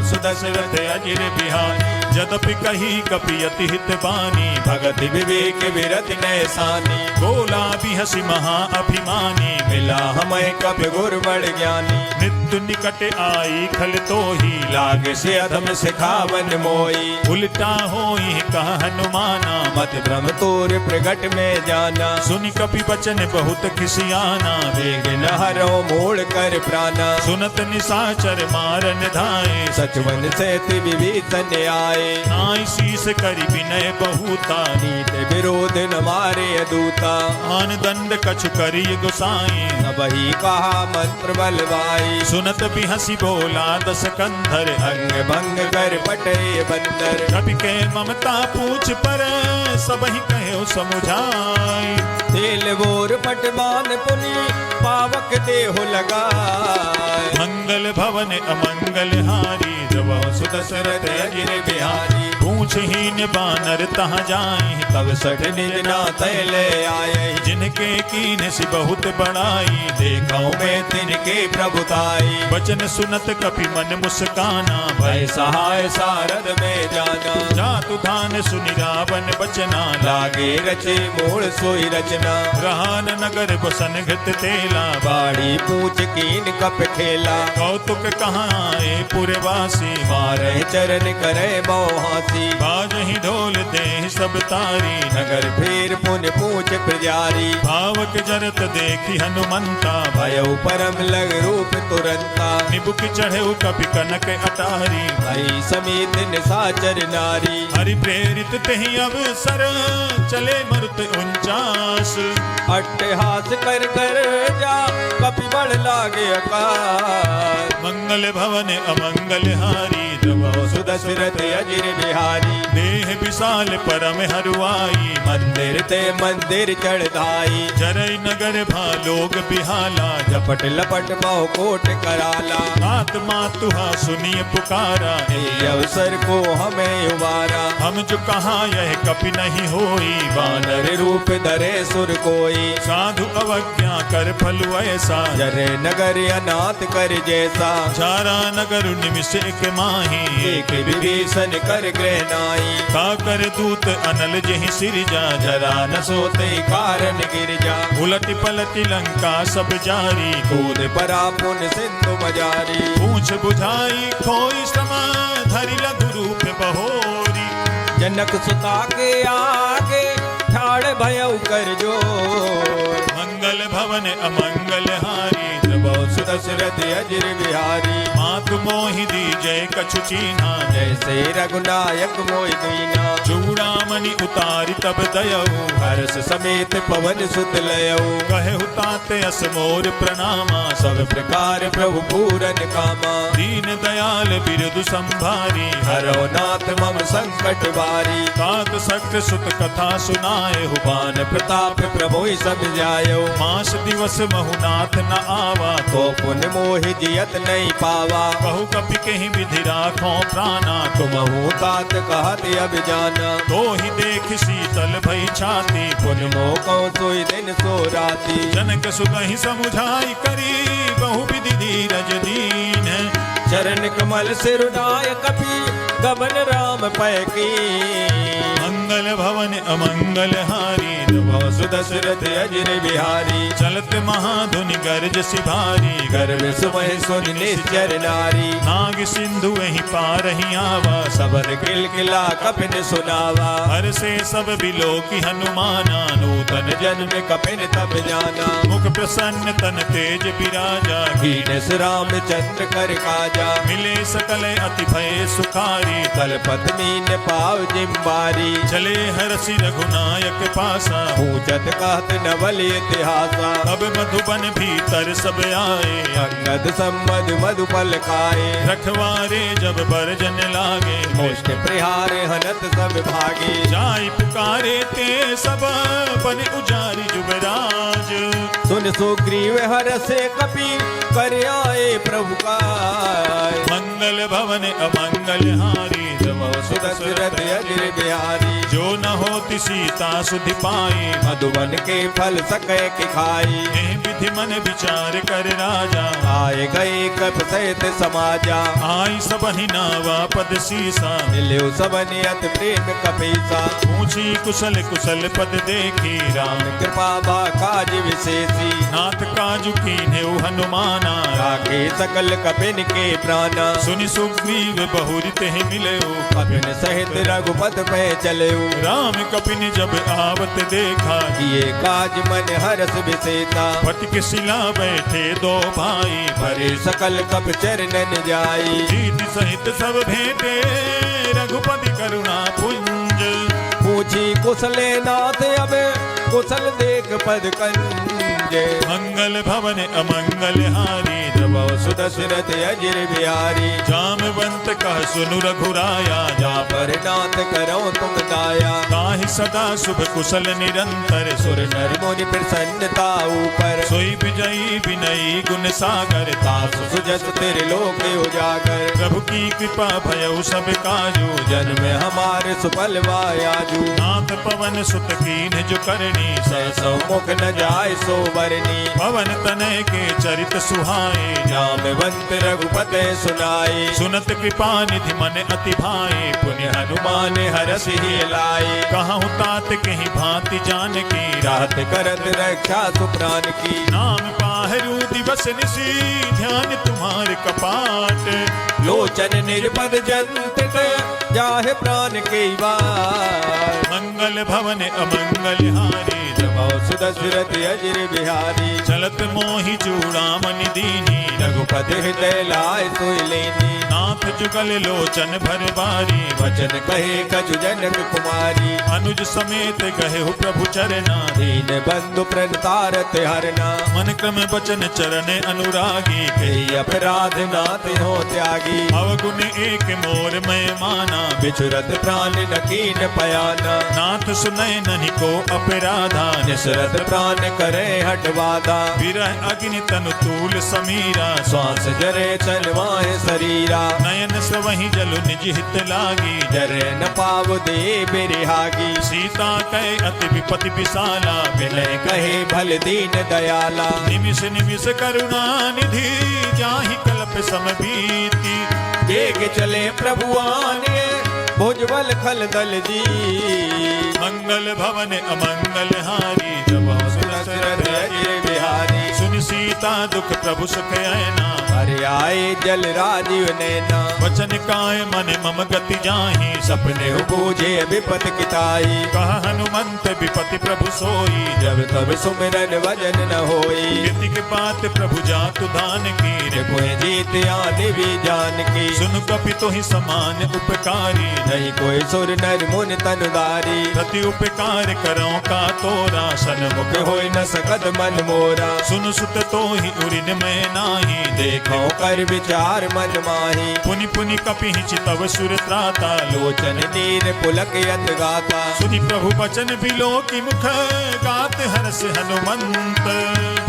सुदशरथ अजिर बिहारी। जदपि कही कपि अति हित बानी भगत विवेक विरत नैसानी। बोला बिहसी महा अभिमानी मिला हमें कप गुर बड़ ज्ञानी। मृत्यु निकट आई खल तो ही लाग से अधम सिखावन मोई। उल्टा होई कह हनुमाना मत भ्रम तोर प्रगट में जाना। सुनि कपि बचन बहुत खिसियाना वेग न हरो मोड़ कर प्राणा। सुनत निशाचर मारन धाये सचवन से विभीषण आए। नाई शीस करि विनय बहुता नीत विरोध न मारे दूता। आन दंड कछु करिय गोसाई वही कहा मंत्र बलवाई। सुनत बिहसी बोला दस कंधर अंग भंग कर पटे बंदर। कपि के ममता पूछ पर सबहि कहो समुझाई। ते बेल बोर पटवान पुनि पावक देहो लगाए। मंगल भवन अमंगल हारी जब सुदशरथ अजिर बिहारी। पूछहीन बानर तहाँ जाए तब सठ निज नाथै ले आए। जिनके कीन सी बहुत बड़ाई देखा मैं तिनके प्रभुताई। वचन सुनत कपि मन मुस्काना भय सहाय सारद में जाना। जातु धान सुनि रावण बचना लागे रचे मूल सोई रचना। रहान नगर बसन घृत तेला बाड़ी पूछ कीन कप खेला। कौतुक कहाँ आए पुरवासी मारे चरण करे बहुहासी। बाजहि ढोल दे सब तारी नगर फेर पुन पूछ प्रजारी। भावक जरत देखी हनुमंता भयउ परम लग रूप तुरंता। निबुक चढ़े कपि कनक अटारी भई समेत निशाचर नारी। हरि प्रेरित तेहि अवसर चले मरुत 49। अट्टहास कर कर जा कपि बड़ लागे अकाल। मंगल भवन अमंगल हारी जब सुदशरथ अजिर बिहारी। देह विशाल परम हरुआई मंदिर ते मंदिर चढ़ाई। जरई नगर भालोग बिहाला झपट लपट बहु कोट कराला। आत्मा तुहा सुनिए पुकारा ये अवसर को हमें उबारा। हम जो कहा यह कपि नहीं होई वानर रूप धरे सुर कोई। साधु अवज्ञा कर फलु ऐसा जरे नगर अनाथ कर जैसा। चारा नगर निमिष एक माही एक विभीषण कर ग्रह नाई। का कर दूत अनल जहि सिरजा जरा न सोते कारण गिर जा। उलट पलट लंका सब जारी कूद परा पुन सिंधु मजारी। पूछ बुझाई खोई समा धरि लघु रूप बहोरी। जनक सुता के आगे ठाड़ भयउ कर जोर। मंगल भवन अमंगल हारी सुदशरथ अजिर बिहारी। मातु मोहि दी जय कछु चीन्हा जैसे रघुनायक मोहि दीना। चूड़ामणि उतारि तब दयऊ हर्ष समेत पवन सुत लयऊ। कहे हुताते अस मोर प्रणामा सब प्रकार प्रभु पूरन कामा। दीन दयाल बिरदु संभारी हरो नाथ मम संकट बारी। तात सक्त सुत कथा सुनाए बान प्रताप प्रभु सब जायो। मास दिवस महुनाथ न आवा तो पुन मोहि जियत नहीं पावा। बहु कपि कहीं विधि राखो प्राणा तुमहु तात कहत अब जाना। तो ही देख शीतल भई छाती पुन मोह कहूँ सोई दिन सो राती। जनक सुतहि समुझाई करी बहु विधि धीरज दीन। चरण कमल सिरुनाय कपि गमन राम पैकी। मंगल भवन अमंगल हारी सुदशरथ अजिर बिहारी। चलत महाधुनि गर्ज सिभारी गर्भ सुमह सुन निश्चर नारी। नाग सिंधु वही पार ही आवा सबन किलकिला कपिन सुनावा। हर से सब बिलो की हनुमाना नूतन जन्म कपिन तब जाना। मुख प्रसन्न तन तेज विराजा कीनस रामचंद्र कर काजा। मिले सकल अति भय सुखारी तल पत्नी ने पाव जिम्बारी। चले हरसि रघुनायक पासा पूछत कहत नवल इतिहासा। अब मधुबन भीतर सब आए अंगद संबद मधुपल खाए। रखवारे जब बरजन लागे मुष्ट प्रहारे हनत सब भागे। जाई पुकारे ते सब बन उजारी जुबराज। सुन सुग्रीव हरसे कपि कर आए प्रभु का। मंगल भवन अमंगल हारी सुदशरथ अजिर बिहारी। जो न होती सीता सुधि पाई मधुबन के फल सके कि खाई। एह विधि मन विचार कर राजा आए गए कप सहित समाजा। आई सबहि नावा पद सीसा मिल्यो सबनि अति प्रेम कपीसा। पूछी कुशल कुशल पद देखी राम कृपा बा काज विशेषी। नाथ काजु कीन्हेउ हनुमाना राखे सकल कपिन के प्राणा। सुनि सुग्रीव बहुरि तेहि मिलयो कपिन सहित रघुपत पे चलयो। राम कपिन जब आवत देखा किए काज मन हरस विसेता। फटक शिला बैठे दो भाई भरे सकल कप चरणन जाई। जीत सहित सब भेंटे रघुपति करुणा पुंज। पूछी कुशले नाथ अब कुशल देख पद कंज। मंगल भवन अमंगल हारी जब जब सुदशरथ अजिर बिहारी जामवंत कह सुनु रघुराया जा पर नाथ करो तुम दाया ताहि सदा शुभ कुशल निरंतर सुर नर मुनि प्रसन्नता ऊपर सोई विजयी विनयी गुण सागर तासु सुजस तेरे लोक उजागर प्रभु की कृपा भयउ सब काजू जन्म हमारे सुफल वायाजू नाथ पवन सुत कीन जो करनी सौ मुख न जाय सो बरनी पवन तनय के चरित सुहाए जामवंत रघुपते सुनाए सुनत कृपा निधि मन अति भाए पुण्य हनुमान हरस ही लाए कहूँ तात कहीं भांति जान की रात करत रक्षा सुप्राण की नाम पाहरू दिवस निशी ध्यान तुम्हारे कपाट लोचन निर्पद जंत जाहे प्राण के वार मंगल भवन अमंगल हारी सुदशरथ अजिर बिहारी चलत मोहि चूड़ामणि दीनी रघुपति हृदय लाय सोई लेनी नाथ जुगल लोचन भर बारी वचन कहे कछु जनक कुमारी अनुज समेत गहे हो प्रभु चरना दीन बंधु प्रणतारत हरना मन क्रम बचन चरण अनुरागी कही अपराध नाथ हो त्यागी अवगुण एक मोर मैं माना बिछुरत प्राण नकीन पयाना नाथ सुनय नहीं को अपराधा निसरत प्राण करे हटवादा विरह अग्नि तनु तूल समीरा श्वास जरे चलवाए शरीरा नयन सवहि जलु निज हित लागी जरे न पाव दे बिरहागी सीता कहे अति विपति विशाला विनय कहे भल दीन दयाला निमिष निमिष करुणा निधि जाहि कल्प समबीति देख चले प्रभुआने भुजबल खल दल जी मंगल भवन अमंगल हारी जब सुदशरथ अजिर बिहारी सुन सीता दुख प्रभु सुख ऐना हरि आए जल राजीव नैना वचन काय मन मम गति जाहि सपने बूझे विपत किताई कह हनुमंत विपति प्रभु सोई जब तब सुमिरन वजन न होई कीर्ति के बात प्रभु जातु दान की कोई जीत आने भी जान की सुन कपि तो ही समान उपकारी नहीं कोई सुर नर मुन तनुदारी प्रति उपकार करो का तोरा सन्मुख होई न सकत मन मोरा सुन सुत तो ही उरिन में नाही देखो कर विचार मन माही पुनि पुनि कपि चितव सुर त्राता लोचन नीर पुलक यत गाता सुनि प्रभु बचन बिलो की मुख गात हर्ष हनुमंत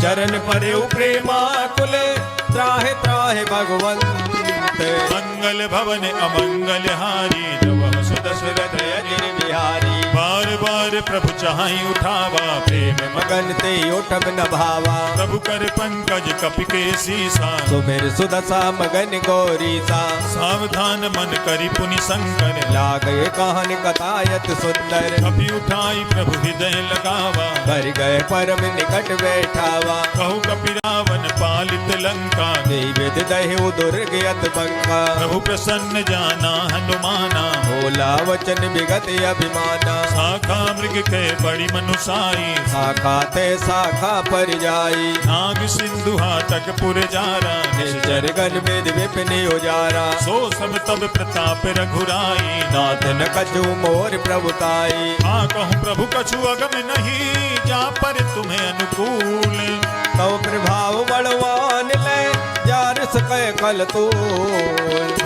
चरण परे प्रेमा कुले त्राहे त्राहे भगवंत मंगल भवन अमंगल हारी जब सुदशरथ अजिर बिहारी बार बार प्रभु चाहि उठावा प्रेम मगन ते उठब न भावा प्रभु कर पंकज कपि के सीसा सुमिर सुदशा मगन गौरी सा सावधान मन करि पुनि शंकर लागे कहन कथायत सुंदर कपि उठाई प्रभु हृदय लगावा कर गए परम निकट बैठावा कहु कपि रावण पालित लंका विद दहु दुर्ग यत बंका प्रभु प्रसन्न जाना हनुमाना भोला वचन विगत अभिमाना शाखा मृग के बड़ी मनुसाई शाखा ते शाखा पर जाई नाग सिंधु हाटक पुर जारा निश्चर गन वेद विपिन उजारा सो सब तब प्रताप रघुराई नाथ न कछु मोर प्रभुताई हाँ कहूँ प्रभु कछु अगम नहीं जा पर तुम्हें अनुकूल तो प्रभाव बलवान ले जार सके कल तो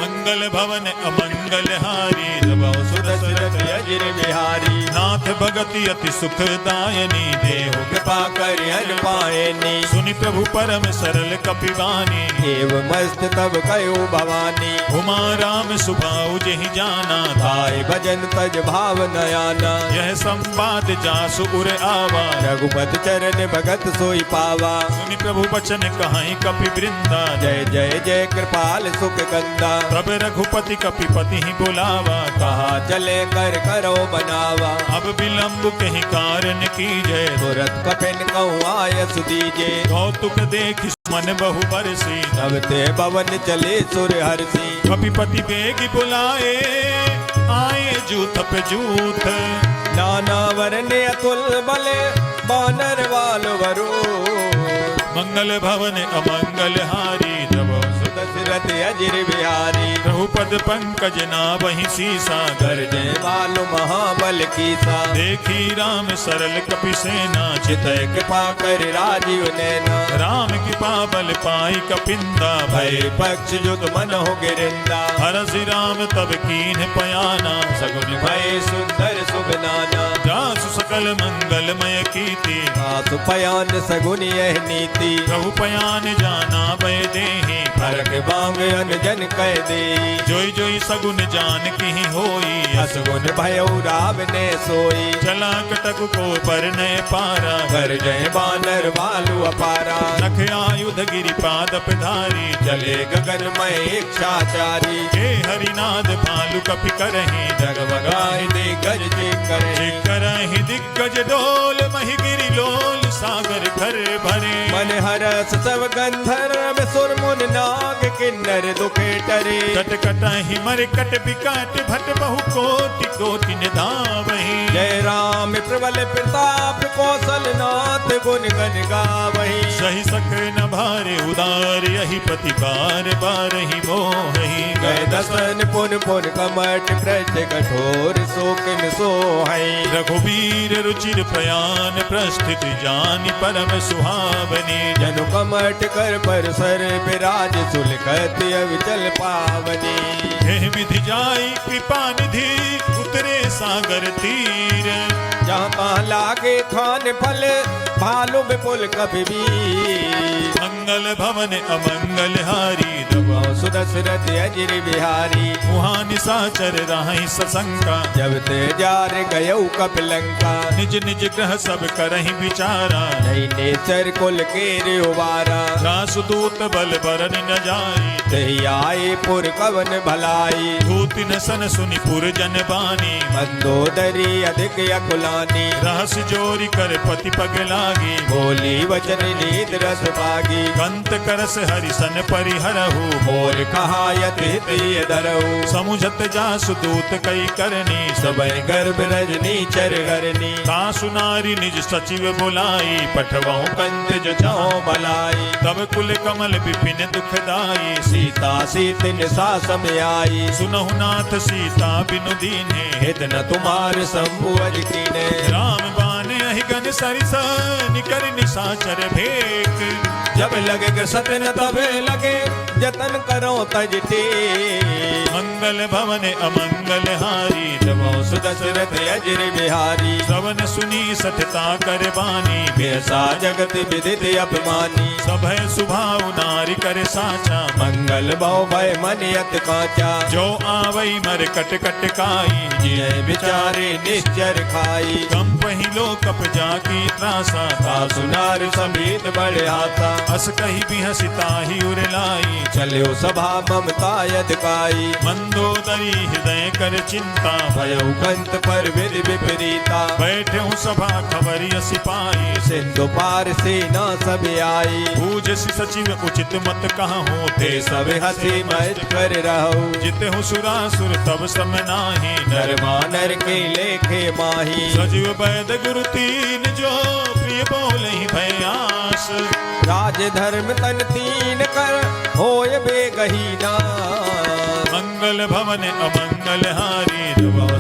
मंगल भवन अमंगल हारी जब सुदशरथ अजिर बिहारी नाथ भगति अति सुखदायनी देहु कृपा कर हर पायनी सुनि प्रभु परम सरल कपिवानी एव मस्त तब कयो भवानी उमा राम सुभाऊ जहि जाना धाय भजन तज भाव नयाना यह संवाद जासु उर आवा रघुपत चरण भगत सोई पावा सुनि प्रभु बचन कहाई कपि वृंदा जय जय जय कृपाल सुख गंगा तब रघुपति कपिपति ही बुलावा कहा चले कर करो बनावा अब विलंब कहीं कारण की जय तुरत कपिन कहूँ आयस दीजे कौतुक देख मन बहु बरसी तब ते पवन चले सुर हरसी कपिपति बेग बुलाए आए जूथ पे जूथ नाना वरने अतुल बले बानर वाल वरो मंगल भवन अमंगल हारी जब सुदशरथ अजिर बिहारी प्रभुपद पंकज ना वही सीसा गर्जे वालो महाबल कीसा देखी राम सरल कपि सेना चितय कृपा कर राजीव नैना राम कृपा बल पाई कपिंदा भय पक्ष युत मन हो गिरिंदा हरसि राम तब कीन पयाना सगुन भय सुंदर सुगनाना जासु सकल मंगलमय कीर्ति आसु पयान सगुन यह नीति प्रभु पयान जाना भय देहि फरक बांग अनजन कह दे जोई जोई सगुन जान की होई असगुन भयो राव ने सोई चला कटक को पर नय पारा कर जय बानर भालू अपारा नख आयुध गिरि पादप धारी चले गगन में इच्छाचारी हे हरिनाद भालु कपि करहि जगमगाए दे गज जे करे करहि दिग्गज डोल महि गिरि लोल सागर घर भरे मन हरस सब गंधर्व सुर मुन नाग किन्नर दुखे टरे कट कटहि मर कट बिकट भट बहु कोटि कोटि निधावहि जय राम प्रबल प्रताप कौशल नाथ गुण गण गावहि सही सक न भारे उदार यही पति बार बार ही मोहि गए दसन पुन पुन कमट प्रज कठोर शोकिन सोहै रघुवीर रुचिर प्रयाण प्रस्थित जानि परम सुहावनी जनु कमट कर पर सर विराज सुलखत अविचल पावनी हे विधि जाई कृपा निधि उतरे सागर तीर जहाँ तहाँ लागे खान फल भालू विपुल कभी भी मंगल भवन अमंगल हारी सुदशरथ अजिर बिहारी मुहा निशाचर राहि सशंका जब ते जार गयऊ कपिलंका निज निज ग्रह सब करहि विचारा नहीं नेचर कुल के उबारा रासुदूत बल बरन न जाई तही आए पुर कवन भलाई धूति न सन सुनि पुर जन बानी मंदोदरी अधिक अकुलानी रहस जोरी कर पति पग लागी बोली वचन नीत रस पागी कंत करस हरिसन परिहरहु मोर कहा यति धरऊ समुझत जासु दूत कई करनी सबय गर्भ रजनी चर गरनी तासु नारी निज सचिव बुलाई पठवाऊं कंत जाओ भलाई तब कुल कमल विपिन दुखदाई सीता सीतिन सासम आई सुनहु नाथ सीता बिनु दीन्हे हित न तुम्हार संभुअज कीने राम बाने अहिगन सरिस निकर निशाचर भेक जब लगे सतन तबे लगे जतन करो तजते मंगल भवन अमंगल हारी जबो सुदशरथ अजिर बिहारी सवन सुनी सठता कर बानी बेसा जगत विदित अपमानी सभय सुभाव नारी कर साचा मंगल बहु भय मन यत काचा जो आवई मर कट कट काई जय बिचारे निश्चर खाई कम पहिलो कप जाकी त्रासा सुनार समीत बड़े हाथा अस कही भी हसिताही उरलाई चलो सभा ममता यदकाई मंदोदरी हृदय कर चिंता भयउ कंत पर विधि विपरीता बैठे हूँ सभा खबरिय सिपाही सिंधु पार सेना सब आई पूज सचिव उचित मत कहाँ होते सब हंसी मत कर रहो जिते हूँ सुरासुर तब सम नाही नर मानर के लेखे माही सजीव वैद गुरु तीन जो प्रिय बोले भयास राज धर्म तन तीन कर होय बेगहीना मंगल भवन अमंगल हारी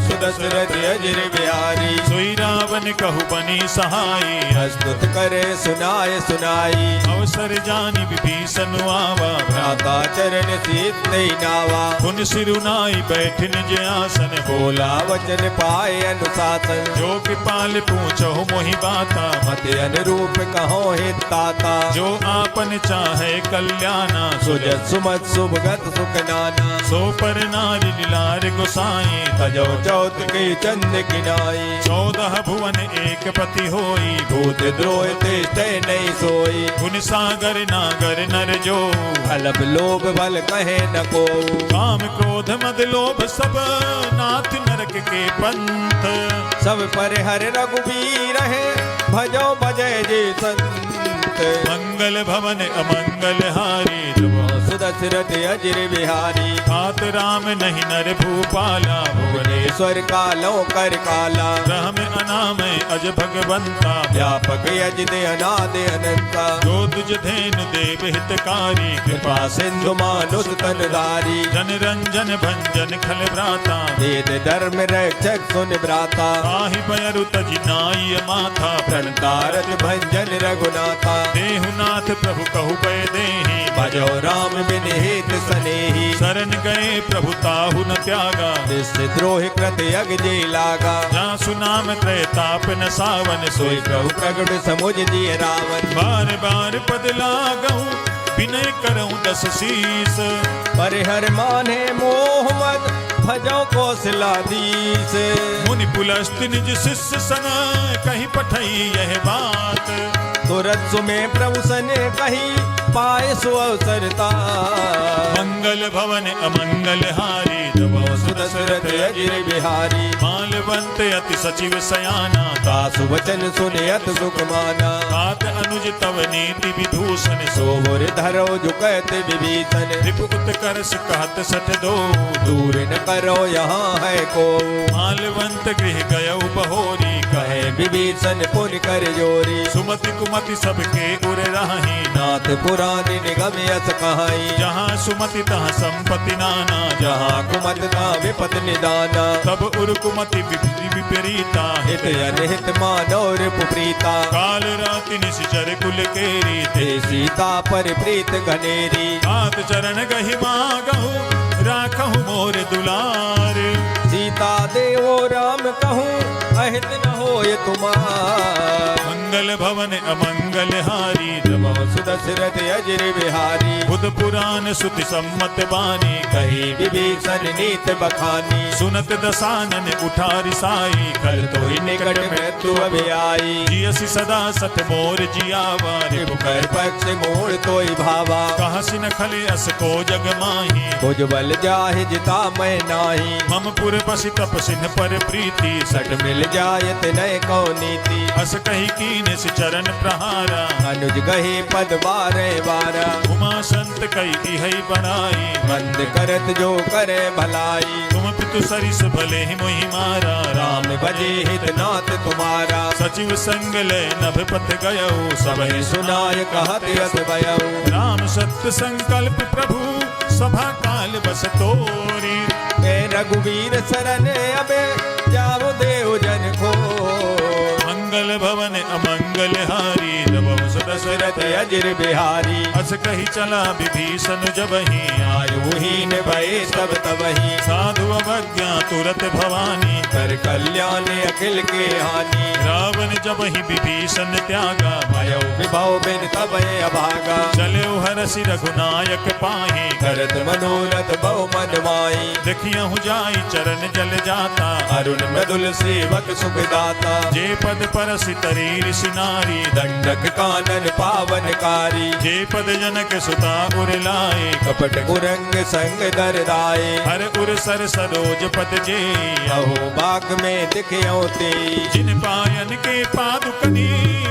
सुदशरथ अजिर बिहारी सोई रावण कहु बनी सहाई प्रस्तुत करे सुनाए सुनाई अवसर जानि विभीषण आवा भ्राता चरण सीत नावा पुन सिरुनाई बैठ निज आसन बोला वचन पाए अनुशासन जो कृपाल पूछो मोहि बाता मत अनुरूप कहो हित ताता जो आपन चाहे कल्याणा सुजत सुमत सुभगत सुख नाना सो पर नारी लीलार गोसाई तजो चौथ के चंद किनाई 14 भुवन एक पति होई भूत द्रोह ते नहीं सोई गुण सागर नागर नर जो अलप लोभ बल कहे न को काम क्रोध मद लोभ सब नाथ नरक के पंथ सब पर हर रघुबीर है भजो भजय जे संत मंगल भवन अमंगल हारी सुदशरथ अजिर बिहारी तात राम नहीं नर भूपाला भुवनेश्वर कालो कर काला राम अनामय अज भगवंता व्यापक यज दे अनाद अनंता जो तुझ धेनु देव हितकारी कृपा सिंधु मानुष तनधारी जन रंजन भंजन खल भ्राता वेद धर्म रक्षक सुन भ्राता आहि बयरु तजि नाई माथा प्रणतारत भंजन रघुनाथा देहुनाथ प्रभु कहु पै देहि भजो राम बिन हित सनेही शरण गए प्रभु ताहु न त्यागा निस द्रोह कृत यग जे लागा जहाँ सुनाम त्रैताप न सावन सोई सोई प्रभु प्रगट समुझ दिए रावण बार बार पद लागहु विनय करऊं दस शीस पर हर माने मोह मद भजो कौशलाधीश मुनि पुलस्त्य निज शिष्य सन कहीं पठई यह बात तुरत सुमे प्रभु सने कही पाए सो अवसरता मंगल भवन अमंगल हारी दबो सुदशरथ अजिर बिहारी मालवंत अति सचिव सयाना तासु वचन सुने अत सुख माना तात अनुज तव नीति विभूषण सो सोहर धरो झुकत विभीषण रिपुत कर कहत सठ दो दूर न करो यहाँ है को मालवंत गृह गयउ बहोरी कहे विभीषण पुन कर जोरी सुमति कुमति सबके उर राही नाथ पुराण निगम यस कहाई जहाँ सुमति तहाँ संपत्ति नाना जहाँ कुमत ना विपत निदाना तब उर कुमति विपरीता हित अनहित मानव रिपुप्रीता काल राति निश्चर कुल केरी ते सीता पर प्रीत घनेरी हाथ चरण गहि मागहु राखहु मोर दुलार सीता देवो राम कहूँ अहित न होय तुमार मंगल भवन अमंगल हारी नमो सुदशरथ अजिर बिहारी बुध पुराण सुति सम्मत बानी कही विभीषण नीत बखानी सुनत दसानन उठारी साई कल तो ही निकट मृत्यु अभी आई जियसि सदा सत मोर जियावा कर पक्ष मोड़ तो भावा कहाँ सिन खले अस को जग माही भुज बल जाहि जिता मैं नाही मम पुर बसि तप सिन पर प्रीति सट मिल जायत नय को नीति अस कही कीन से चरण प्रहारा अनुज गहे पद बारे बारा उमा संत कई इहै बनाई मंद करत जो करे भलाई तुम पितु सरिस भले ही मोहि मारा राम भजे हित नाथ तुम्हारा सचिव संग ले नभ पथ गयऊ सब सबहि सुनाय कहत यस भयऊ राम सत्य संकल्प प्रभु सभा काल बस तोरी ए रघुवीर शरण अबे जाओ देव जन को मंगल भवन अमंगल हारी नवौ दशरथ अजिर बिहारी अस कही चला विभीषण जबहि आयु हीन भये सब तबहि साधु अवज्ञा तुरत भवानी कर कल्याण अखिल के हानि रावण जबहि विभीषण त्यागा भयो विभव बिन तबे अभागा चले हरसि रघुनायक पाहि करत मनोरथ बहु मन माई देखियहु जाई चरण जल जाता अरुण मृदुल सेवक सुखदाता जे पद परसि तरी ऋषि नारी दंडक कानन पावनकारी जे पद जनक सुता उर लाए कपट कुरंग संग दरदाए हर उर सर सरोज पद जे अहो बाग में दिखयो ते जिन पायन के पादुकनी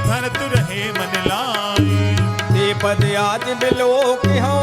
भरत रहे मन लाए ते पद आज मिलो कि हो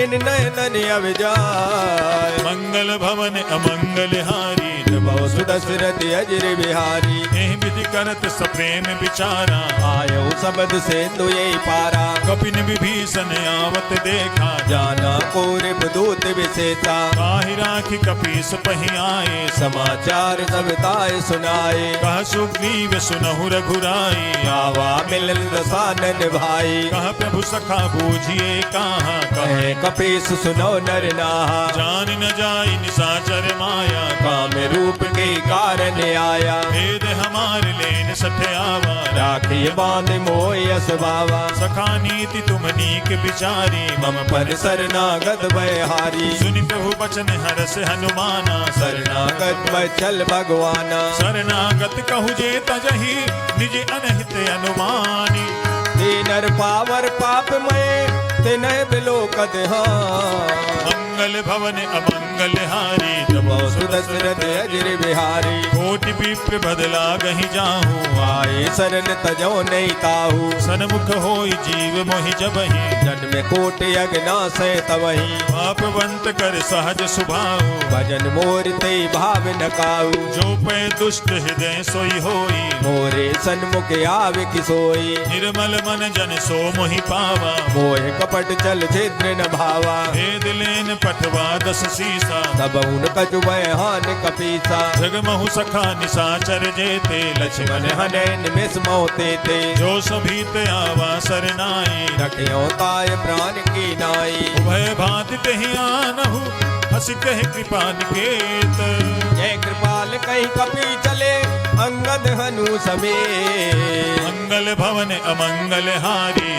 इन नयन अविजाय मंगल भवन अमंगल हारी बहु सुदशरथ अजिर बिहारी एह विधि करत सप्रेम विचारा आयो शब्द से तुये पारा कपिन विभीषण आवत देखा जाना कोरिब दूत विशेषा काहि राखी कपीस पहि आए समाचार सब ताय सुनाए कह सुग्रीव सुनहु रघुराई आवा मिलन दसानन भाई कह प्रभु सखा बूझिए कहाँ कहे कपीस सुनो नर नाहा जान न जाई निशाचर माया काम रूप के कारण आया भेद हमार लेन सठ आवा राखिए बांध मोयस बावा सखा नीति तुम नीक विचारी मम पर शरणागत भयहारी सुनि प्रभु बचन हरस हनुमाना शरणागत बचल भगवाना शरणागत कहु जे तजहि निज अनहित अनुमानी ते नर पावर पाप मय ते नय बिलोकत मंगल भवन अमंगल हारी बहु सुदशरथ अजिर बिहारी कोटि विप्र बदला गहि जाहू आए शरण तजो नहीं ताहू सन्मुख होई जीव मोहि जबहि जन्म कोट यज्ञ से तवही पापवंत कर सहज सुभाऊ भजन मोर ते भाव न काऊ जो पै दुष्ट हृदय सोई होई मोरे सन्मुख आवे किसोई निर्मल मन जन सो मोहि पावा मोह कपट चल छिद्र न भावा भेद लेन पठवा 10 सीसा तब उन कछु हान कपीसा जगमहु सखा निशाचर जेते लक्ष्मण लक्ष्मण हने निमिष मोते थे जो सभी ते आवा सरनाई रखियो ताय प्राण की नाई उभय भांति तेहि आनहु हस कह कृपा निकेत जय कृपाल कहीं कपी चले अंगद हनु समेत मंगल भवन अमंगल हारी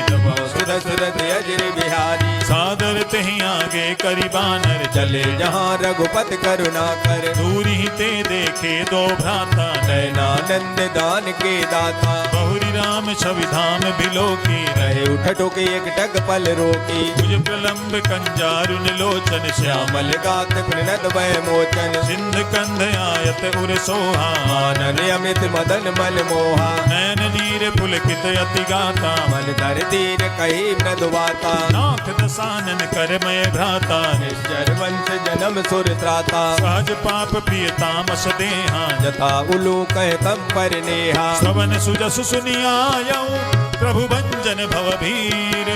सुरत अजर बिहारी सादर तेहि आगे करी बानर चले जहाँ रघुपति करुणा कर दूरी ही ते देखे दो भ्राता नयनानंद दान के दाता बहुरी राम छवि धाम बिलो की रहे उठ टोके एक टक पल रोकी भुज प्रलंब कंजारुन लोचन श्याम श्यामल गात प्रणत भय मोचन सिंध कंध आयत उर सोहा आनन अमित मदन मल मोहा नैन नीर पुलकित अति गाता मन धर दीन कही न दुबाता नाथ दसानन करमय भ्राता निश्चर वंश जन्म सुर त्राता सहज पाप प्रिय तामस देहा जथा उलू कह तम पर नेहा श्रवण सुजसु सुनियायऊ प्रभु भंजन भवभीर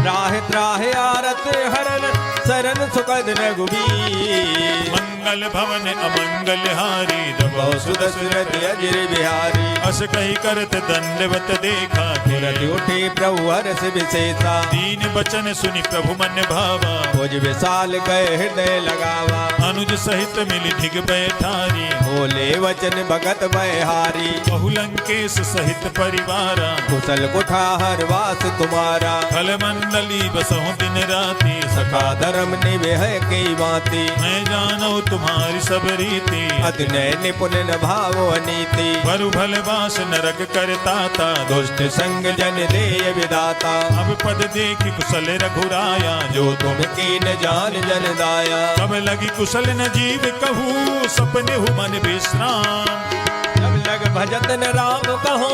त्राह त्राह आरत हरन सरन सुखद रघुबीर मंगल भवन अमंगल हारी दबौ सुदसुरत अजर बिहारी अस कही करत दंडवत देखा तुरत उठे प्रभु हरस विशेषा दीन बचन सुनि प्रभु मन भावा भुज विशाल गए हृदय लगावा अनुज सहित मिली ढिग बैठारी बोले वचन भगत बहारी बहुलंकेश सहित परिवारा कुशल कुठार वास तुम्हारा फल मंडली बसहु दिन राति सखा धर्म निवेह की बाती मैं जानो तुम्हारी सब रीति अति नय निपुण न भावो अनीति बरु भल बास नरक करताता दुष्ट संग जन देय विदाता अब पद देखी कुशल रघुराया जो तुम की न जान जन दाया तब लगी कुशल न जीव कहूँ सपने हु मन विश्राम जब लग भजत न राम कहो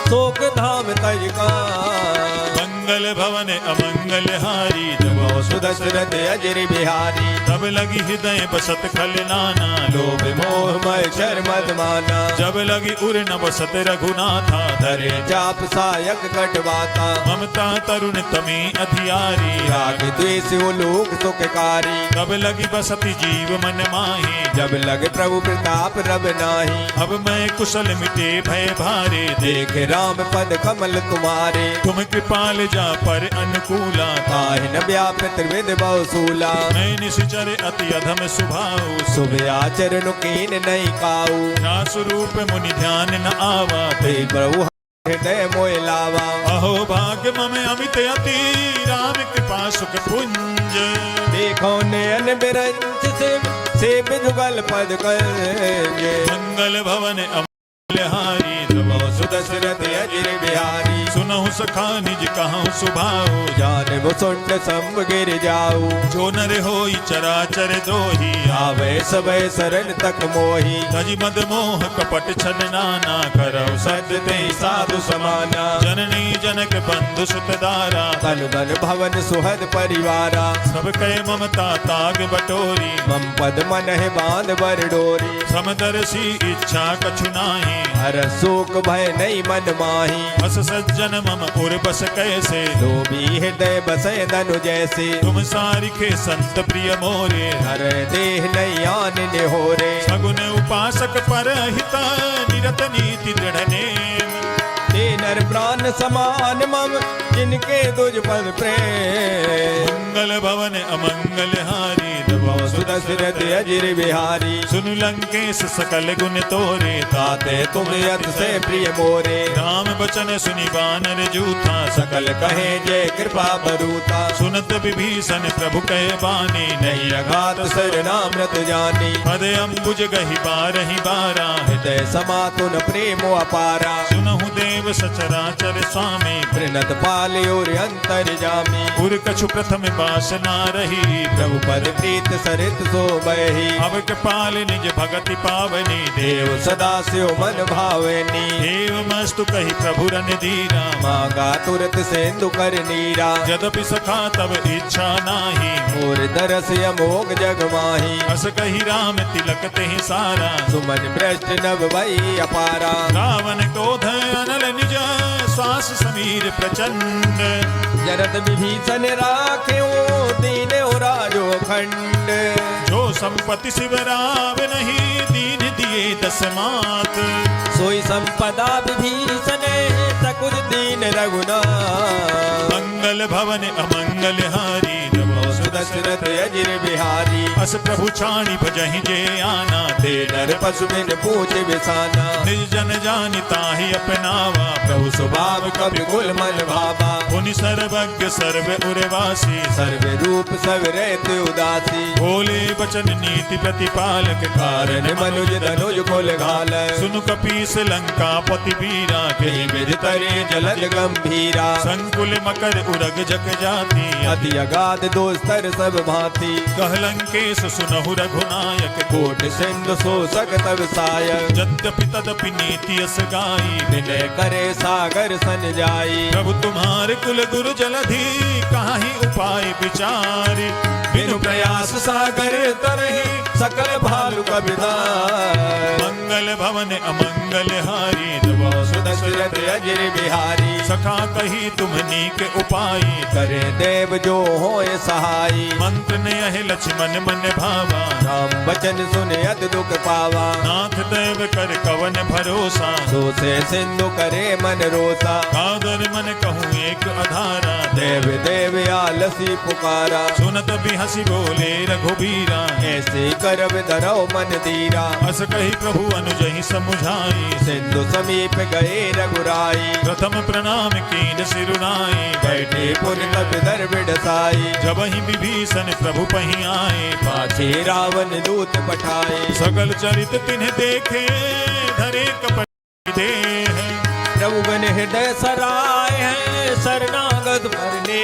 शोक धाम तज का मंगल भवन अमंगल हारी वो सुदशरथ अजर बिहारी तब लगी हृदय बसत खल नाना लोभ मोह मय शर मद माना जब लगी उर न बसत रघुनाथा धरे जाप सायक कटवाता ममता तरुण तमी अधियारी राग द्वेष लोक सुखकारी तब लगी बसती जीव मन माही जब लग प्रभु प्रताप रब नाही अब मैं कुशल मिटे भय भारे देख राम पद कमल तुम्हारे तुम कृपाल जा पर अनुकूला ताहि न व्याप त्रिविध बहुसूला मैं निश्चर अति अधम सुभाऊ शुभ आचरण कीन नहीं काऊ ना स्वरूप मुनि ध्यान न आवा ते प्रभु हृदय मोय लावा अहो भाग्य मम अमित अति राम कृपा सुख पुंज देखो नयन बिरंच से जुगल पद करेंगे मंगल भवन अमंगल हारी सुदशरथ अजर बिहारी सुनहु सखा निज कहूँ सुभाऊ जान मुसुंड संग गिर जाऊ जो नर होई चराचर दोही आवे सबे शरण तक मोही तज मद मोह कपट छल नाना करौ सत्य ते साधु समाना जननी जनक बंधु सुत दारा तन धन भवन सुहद परिवारा सब कह ममता ताग बटोरी मम पद मन है बांध बर डोरी समदर्शी इच्छा कछु नाही हर शोक भय नहीं मन माही बस सज्जन मम उर बस कैसे लोभी हृदय बसय धनु जैसे तुम सारिखे संत प्रिय मोरे हर देह नहीं आन निहोरे सगुन उपासक पर हिता निरत नीति दृढ़ नेम ते नर प्राण समान मम जिनके तुझ पद प्रेम मंगल भवन अमंगल हारी सुदशरथ अजर बिहारी सुनु लंकेश सकल गुण तोरे ताते तुम अत से प्रिय मोरे राम बचन सुनि बानर जूथा सकल कहे जय कृपा बरूता सुनत विभीषण प्रभु कहे बानी नहीं अघात सर नामृत जानी पद अम्बुज गहि बारहि बारा हृदय समातुन प्रेम अपारा सुनहु देव सचराचर स्वामी प्रणत पाले और अंतर जामी पुर कछु प्रथम बासना रही प्रभु पद प्रीत सरित सो बही अब कृपाल निज भगति पावनी देव सदा से मन भावनी देव मस्तु कही प्रभु रन धीरा मांगा तुरत सेंदु कर नीरा यद्यपि सखा तब इच्छा नाही मोर दरस अमोघ जग माही अस कही राम तिलक तेहि सारा सुमन भ्रष्ट नभ भई अपारा रावण क्रोध अनल निज स्वार्थ प्रभास समीर प्रचंड। जरत विभीषण राखे दीन राजो खंड। जो संपत्ति शिवराव नहीं दीन दिए दस मात। सोई संपदा विभीषण सकुच दीन रघुनाथ। मंगल भवन अमंगल हारी नमो दशरथ अजिर बिहारी। अस प्रभु छाणी भजहि जे आना। ते नर पशु बिन पूछ बिसाना। निज जन जानिता ही अपनावा। प्रभु स्वभाव कवि कुल मन भावा। पुनि सर्वज्ञ सर्व उर्वासी। सर्व रूप सब रहते उदासी। बोले बचन नीति प्रतिपालक। कारण मनुज धनुज कुल घाल। सुनु कपीस लंका पति बीरा। कहीं बिज तरे जलद गंभीरा। संकुल मकर उरग जग जाति। अति अगाध दोस्तर सब भांति। कहलंकेश सुनहु रघुनायक। कोट सिंधु शोषक तब सायक। यद्यपि तदपि नीति यस गाई। विनय करे सागर सन जाई। प्रभु तुम्हारे कुल गुरु जलधि काहि उपाय विचारी। बिनु प्रयास सागर तरहि सकल भालु कबिधार। मंगल भवन अमंगल हारी दशरथ अजिर बिहारी। सखा कही तुमनी के उपाय। करे देव जो होय सहाई। मंत्र ने यह लक्ष्मण मन भावा। राम बचन सुने अत दुख पावा। नाथ देव कर कवन भरोसा। सो से सिंधु करे मन रोसा। कादर मन कहूँ एक अधारा। देव देव आलसी पुकारा। सुनत भी हंसी बोले रघुबीरा। ऐसे करब धरौ मन धीरा। अस कही प्रभु अनुजहि समुझाई। सिंधु समीप गए रघुराई। प्रथम प्रणाम कीन सिरुनाई। बैठे पुर कप दर बिडसाई। जब ही विभीषण प्रभु पही आए। पाछे रावण दूत पठाए। सगल चरित तिन्ह देखे धरे कपट देह। प्रभु बन हृदय सराय है शरणागत भरने।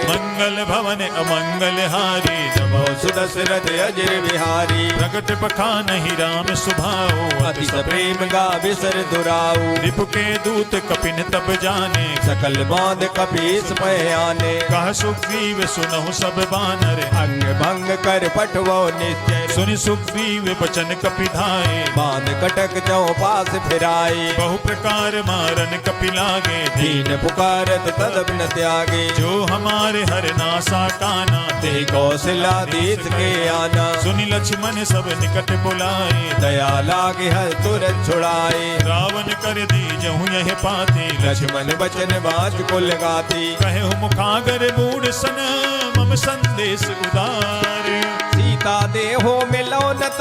मंगल भवन अमंगल हारी नमो सुदशरथ अजिर बिहारी। प्रगट बखानहि राम सुभाओ। अति प्रेम गा बिसर दुराऊ। रिपु के दूत कपिन तब जाने। सकल बांध कपीस पयाने। कह सुग्रीव सुनहु सब बानर। अंग भंग कर पठवो निश्चय। सुनि सुग्रीव बचन कपिधाए। बांध कटक चौपास फिराए। बहु प्रकार मारन कपि लागे। दीन पुकारत तदब न त्यागे। जो हमारे हर नासा काना। ते कौशलाधीश के आना। सुनि लक्ष्मण सब निकट बुलाए। दया लागे हर तुरंत छुड़ाए। रावण कर दीजहु यह पाते। लक्ष्मण बचन बाज कुल गाती। कहु मुखागर मूढ़ सन मम संदेश उदार। सीता देहो मिलौनत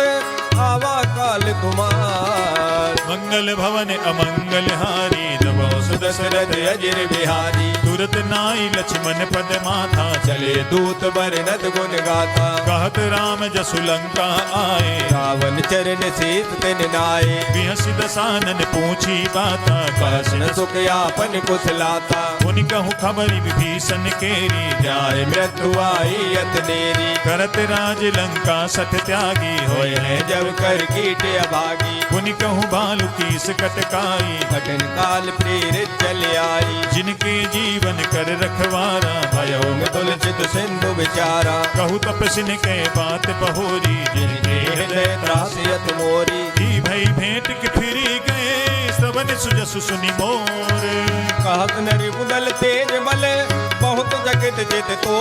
आवा काल कुमार। मंगल भवन अमंगल हारी नमो सुदशरथ अजिर बिहारी। तुरत नाई लक्ष्मण पद माथा। चले दूत बरनत गुण गाथा। कहत राम जसु लंका आए। रावण चरण शीत तिन नाये। बिहसि दसानन पूछी बाता। कहसन सुख यापन कुशलाता। पुनि कहूँ खबरि विभीषण केरी। न्याय मृत्यु आई अतनेरी। करत राज लंका सठ त्यागी। होय है जब कर कीट अभागी। पुनि कहूँ बालु कीस कटकाई। कठिन काल प्रेरित चल आई। जिनके जीवन कर रखवारा। भयो में तुलसित सिंधु विचारा। कहु तपसिन के बात बहोरी। जिनके हृदय त्रासियत मोरी। ही भई भेंट के फिरी गए श्रवण सुजसु सुनि मोर। कहत नरि उदल तेज बल बहुत जगत जित तो।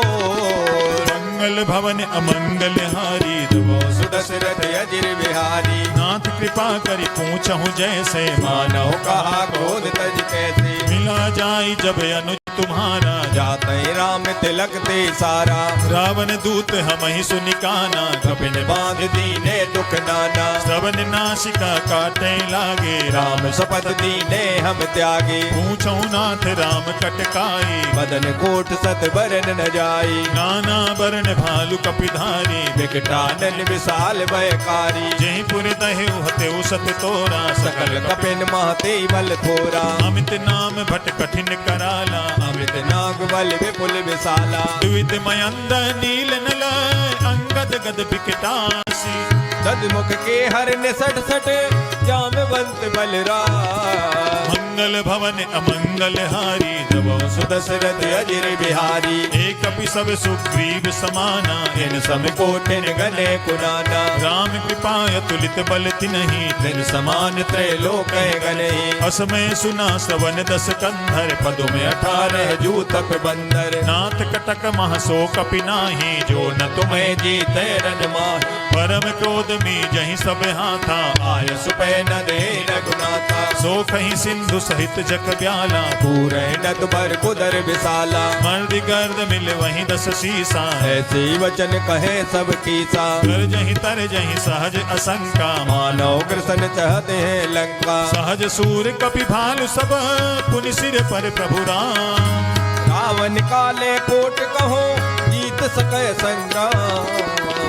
मंगल भवन अमंगल हारी नमो सुदशरथ अजिर बिहारी। नाथ कृपा करि पूछहु जैसे। मानव कहा क्रोध तज कैसे। मिला जाई जब अनुज तुम्हारा। जाते राम तिलक ते सारा। रावण दूत हमहि सुनिकाना। कपिन बांध दीने दुख नाना। श्रवण नासिका काटे लागे। राम शपथ दीने हम त्यागे। पूछहु नाथ राम कटकाई। बदन कोट सत बरन न जाई। नाना बरन भालु कपिधारी। विकटानन विशाल भयकारी। जहि पुर दहेउ हतेउ सत तोरा। सकल कपिन महते बल थोरा। अमित नाम भट कठिन कराला। अमृत नाग बल विपुल विशाला। द्वित मयंद नील नल अंगद गद विकटास। विलासी दधमुख के हर निसट सट जामवंत बलराम मंगल भवन अमंगल हारी जब सुदशरथ अजिर बिहारी एक कपि सब सुग्रीव समाना इन सब कोटिन गने कुनाना राम कृपा अतुलित बल तिन्हि दिन समान त्रैलोक गनहि असमय सुना सवन दस कंधर पदुम 18 जूतप बंदर नाथ कटक महसो कपि नाही जो न तुम्हें जीते रन माही परम क्रोध मी जहि सब हाथा आय सुपै न दे रघुनाथा सो कहीं सिंधु सहित जग ब्याला पूरे नद पर कुदर विशाला मर्द गर्द मिल वहीं दस शीसा ऐसे वचन कहे सब कीसा कर जहीं तर जहीं सहज असंका मानव कृष्ण चाहते हैं लंका सहज सूर कपि भालु सब पुनि सिर पर प्रभु राम रावण काले कोट कहो जीत सके संग्राम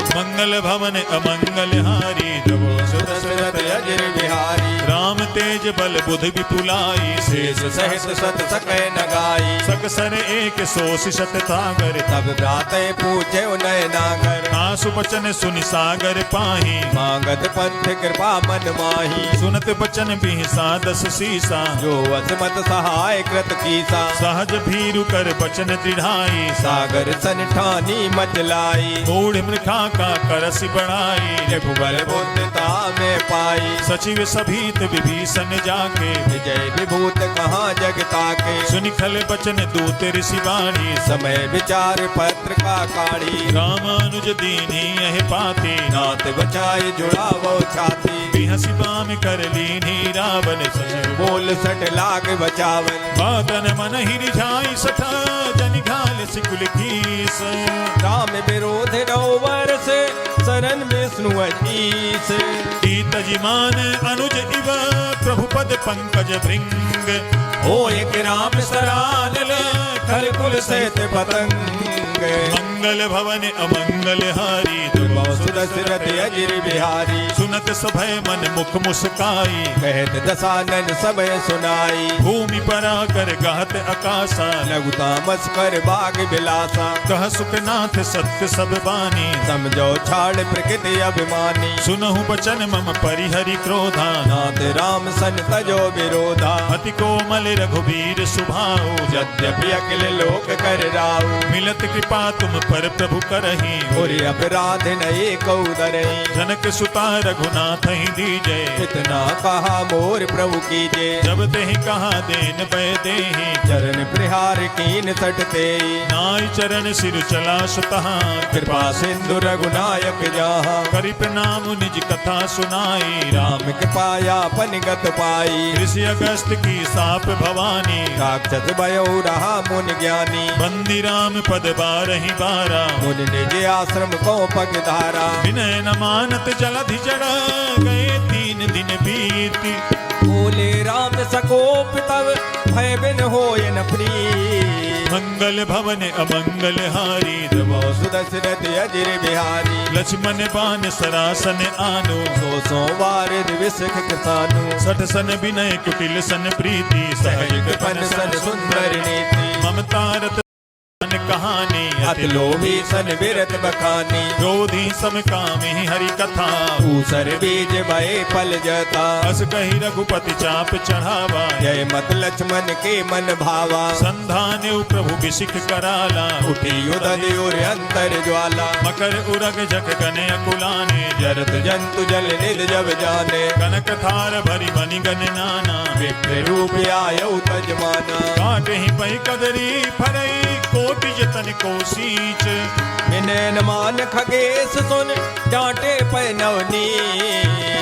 मंगल भवन अमंगल हारी जब सुदशरथ अजिर बिहारी राम तेज बल बुध विपुलाई शेष सहित सत सकै न गाई सकसर एक सोस शत तागर तब भ्राते पूछे उनय नागर आसु बचन सुनि सागर पाही मांगत पंथ कृपा मन माही सुनत बचन बिहसा दस सीसा जो असमत सहाय कृत कीसा सहज भीरु कर बचन दृढ़ाई सागर सन ठानी मचलाई मूढ़ मृखा का करसि बढ़ाई रघुबर बुद्धता में पाई सचिव सभीत विभीषण जाके विजय विभूत कहाँ जगता के सुनि खल बचन दूत ऋषि वाणी समय विचार पत्र का काढ़ी रामानुज दीनी यह पाती नाथ बचाई जुड़ावो छाती बिहसि बाम कर लीनी रावण सचिव बोल सट लाग बचावन बादन मन ही रिझाई सठा जन घाल सिकुल कीस राम विरोध नौ वर्ष शरण विष्णु अतीस तजिमान अनुज इव प्रभु पद पंकज भृंग हो एक राम सरानल खल कुल सहित पतंग मंगल भवन अमंगल हारी सुदशरथ अजिर बिहारी सुनत सभय मन मुख मुस्काई कहत दसानन समय सुनाई भूमि परा कर गहत आकाशा लघु तामस कर बाग बिलासा कह सुखनाथ सत्य सब बानी समझो छाड़ प्रकृति अभिमानी सुनहु बचन मम परिहरि क्रोधा नाथ राम सन तजो विरोधा अति कोमल रघुबीर सुभाऊ यद्यपि अखिल लोक कर राऊ मिलत कृपा तुम पर प्रभु करही और अपराध नये कौदरही जनक सुता रघुनाथ ही दीजे इतना कहा मोर प्रभु कीजे जब तेहि कहा देन पै देहि चरण प्रहार कीन सटते नाई चरण सिर चला सुतहा कृपा सिंधु रघुनायक जहाँ करि प्रणाम निज कथा सुनाई राम कृपाया पनिगत पाई ऋषि अगस्त की साप भवानी राक्षस भयो रहा मुन ज्ञानी बंदी राम पद बारहि बारा मुन निज आश्रम को पग धारा विनय न मानत जलधि जड़ गए 3 दिन बीती बोले राम सकोप तब भय बिन होय न प्रीत मंगल भवन अमंगल हारी जबो सुदशरथ अजिर बिहारी लक्ष्मण बान सरासन आनो सो वारिद विसख किसानु सठ सन विनय कुटिल सन प्रीति सहज कृपन सन सुंदर नीति ममता रत कहानी अति लोभी सन विरत बखानी क्रोधी सम कामी हरि कथा ऊसर बीज भय फल जता अस कही रघुपति चाप चढ़ावा जय मत लक्ष्मण के मन भावा संधान प्रभु बिसिख कराला उठी उदय और अंतर ज्वाला मकर उरग जग गने अकुलाने जरत जंतु जल निध जब जाने कनक थार भरी बनि गन नाना विप्र रूप आयौ तजमाना काटे ही पै कदरी फरई कोटि जतन को सींच विनयन मान खगेश सुन डांटे पै नवनी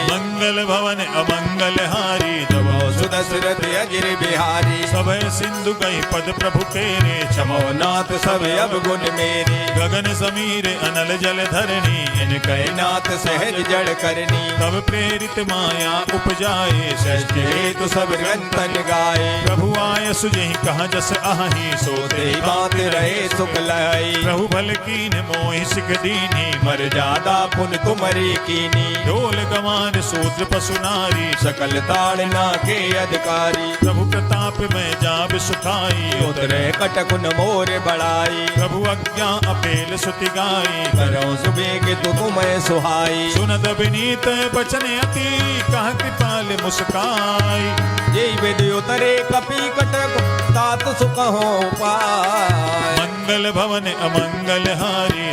मंगल भवन अमंगल हारी जब सुदशरथ अजिर बिहारी सभय सिंधु गई पद प्रभु तेरे क्षमो नाथ सब अब गुण मेरे गगन समीर अनल जल धरणी इनके नाथ सहज जड़ करनी तब प्रेरित माया उपजाए सृष्टि हेतु सब ग्रंथन गाए प्रभु आय सुजहि कहा जस आही सोते बात रहे सुख लाई प्रभु भल कीन मोहि सिख दीनी मर जादा पुन तुमरी कीनी ढोल गमान सूत्र पशु नारी सकल ताड़ना के अधिकारी। प्रभु प्रताप में जाब सुखाई, उतरे कटकुन मोर बढ़ाई। प्रभु आज्ञा अपेल सुति गाई, करो सुबेग तुम्हें सुहाई। सुनत विनीत बचन अति, कह कृपाल मुस्काई। जय विधि उतरे कपि कटक, तात सुख हो पाय। मंगल भवन अमंगल हारी,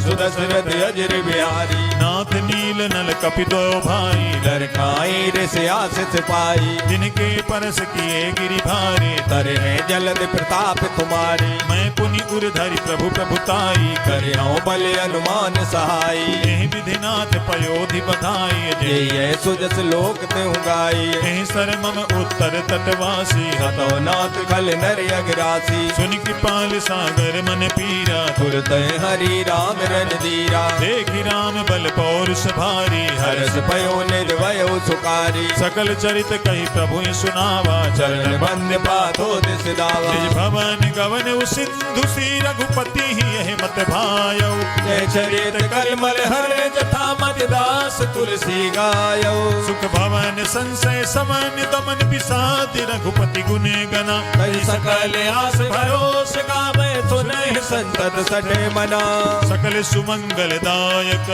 सुदशरथ अजर बिहारी। नाथ नील नल कपि दो भाई, डर खाई ऋष आशिष पाई। जिनके परस किए गिरि भारी, करे है जलद प्रताप तुम्हारी। मैं पुनि उरधरि प्रभु प्रभुताई, करे हो बल अनुमान सहाई। एहि विधिनाथ पयोधि बधाई। जय सुजस लोक ते गाई। एहि सर मम उत्तर तटवासी, हतो नाथ खल नर अग्रासी। सुनि कृपाल सागर मन पीरा, तुरत हरि राम रणधीरा। देखि राम बल पौरुष भारी, हरस भयो निर्भय सुकारी। सकल चरित कही प्रभु सुनावा, चरण बंद पाथो दिस दावा। निज भवन गवन उ सिंधु सी, रघुपति ही यह मत भायौ। जय चरित कलमल हर जथा मति दास तुलसी गायो। सुख भवन संशय समन दमन विषाद, रघुपति गुण गना। कई सकल आस भरोस गावे, सुनहि संतत सठे मना। सकल सुमंगल दायक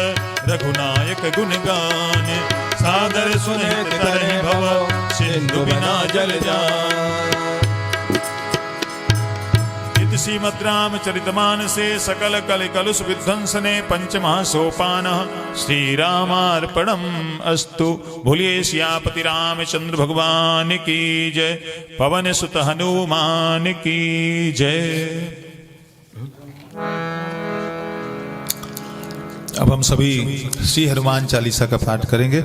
रघुनायक गुण गान, सादर सुनित तरहि भव सिंधु बिना जल जान। श्रीमद् रामचरितमानसे सकल कल कलुष विध्वंसने पंचमः सोपानः श्री रामार्पणम् अस्तु। भूलिए सियापति रामचंद्र भगवान की जय, पवन सुत हनुमान की जय। अब हम सभी श्री हनुमान चालीसा का पाठ करेंगे।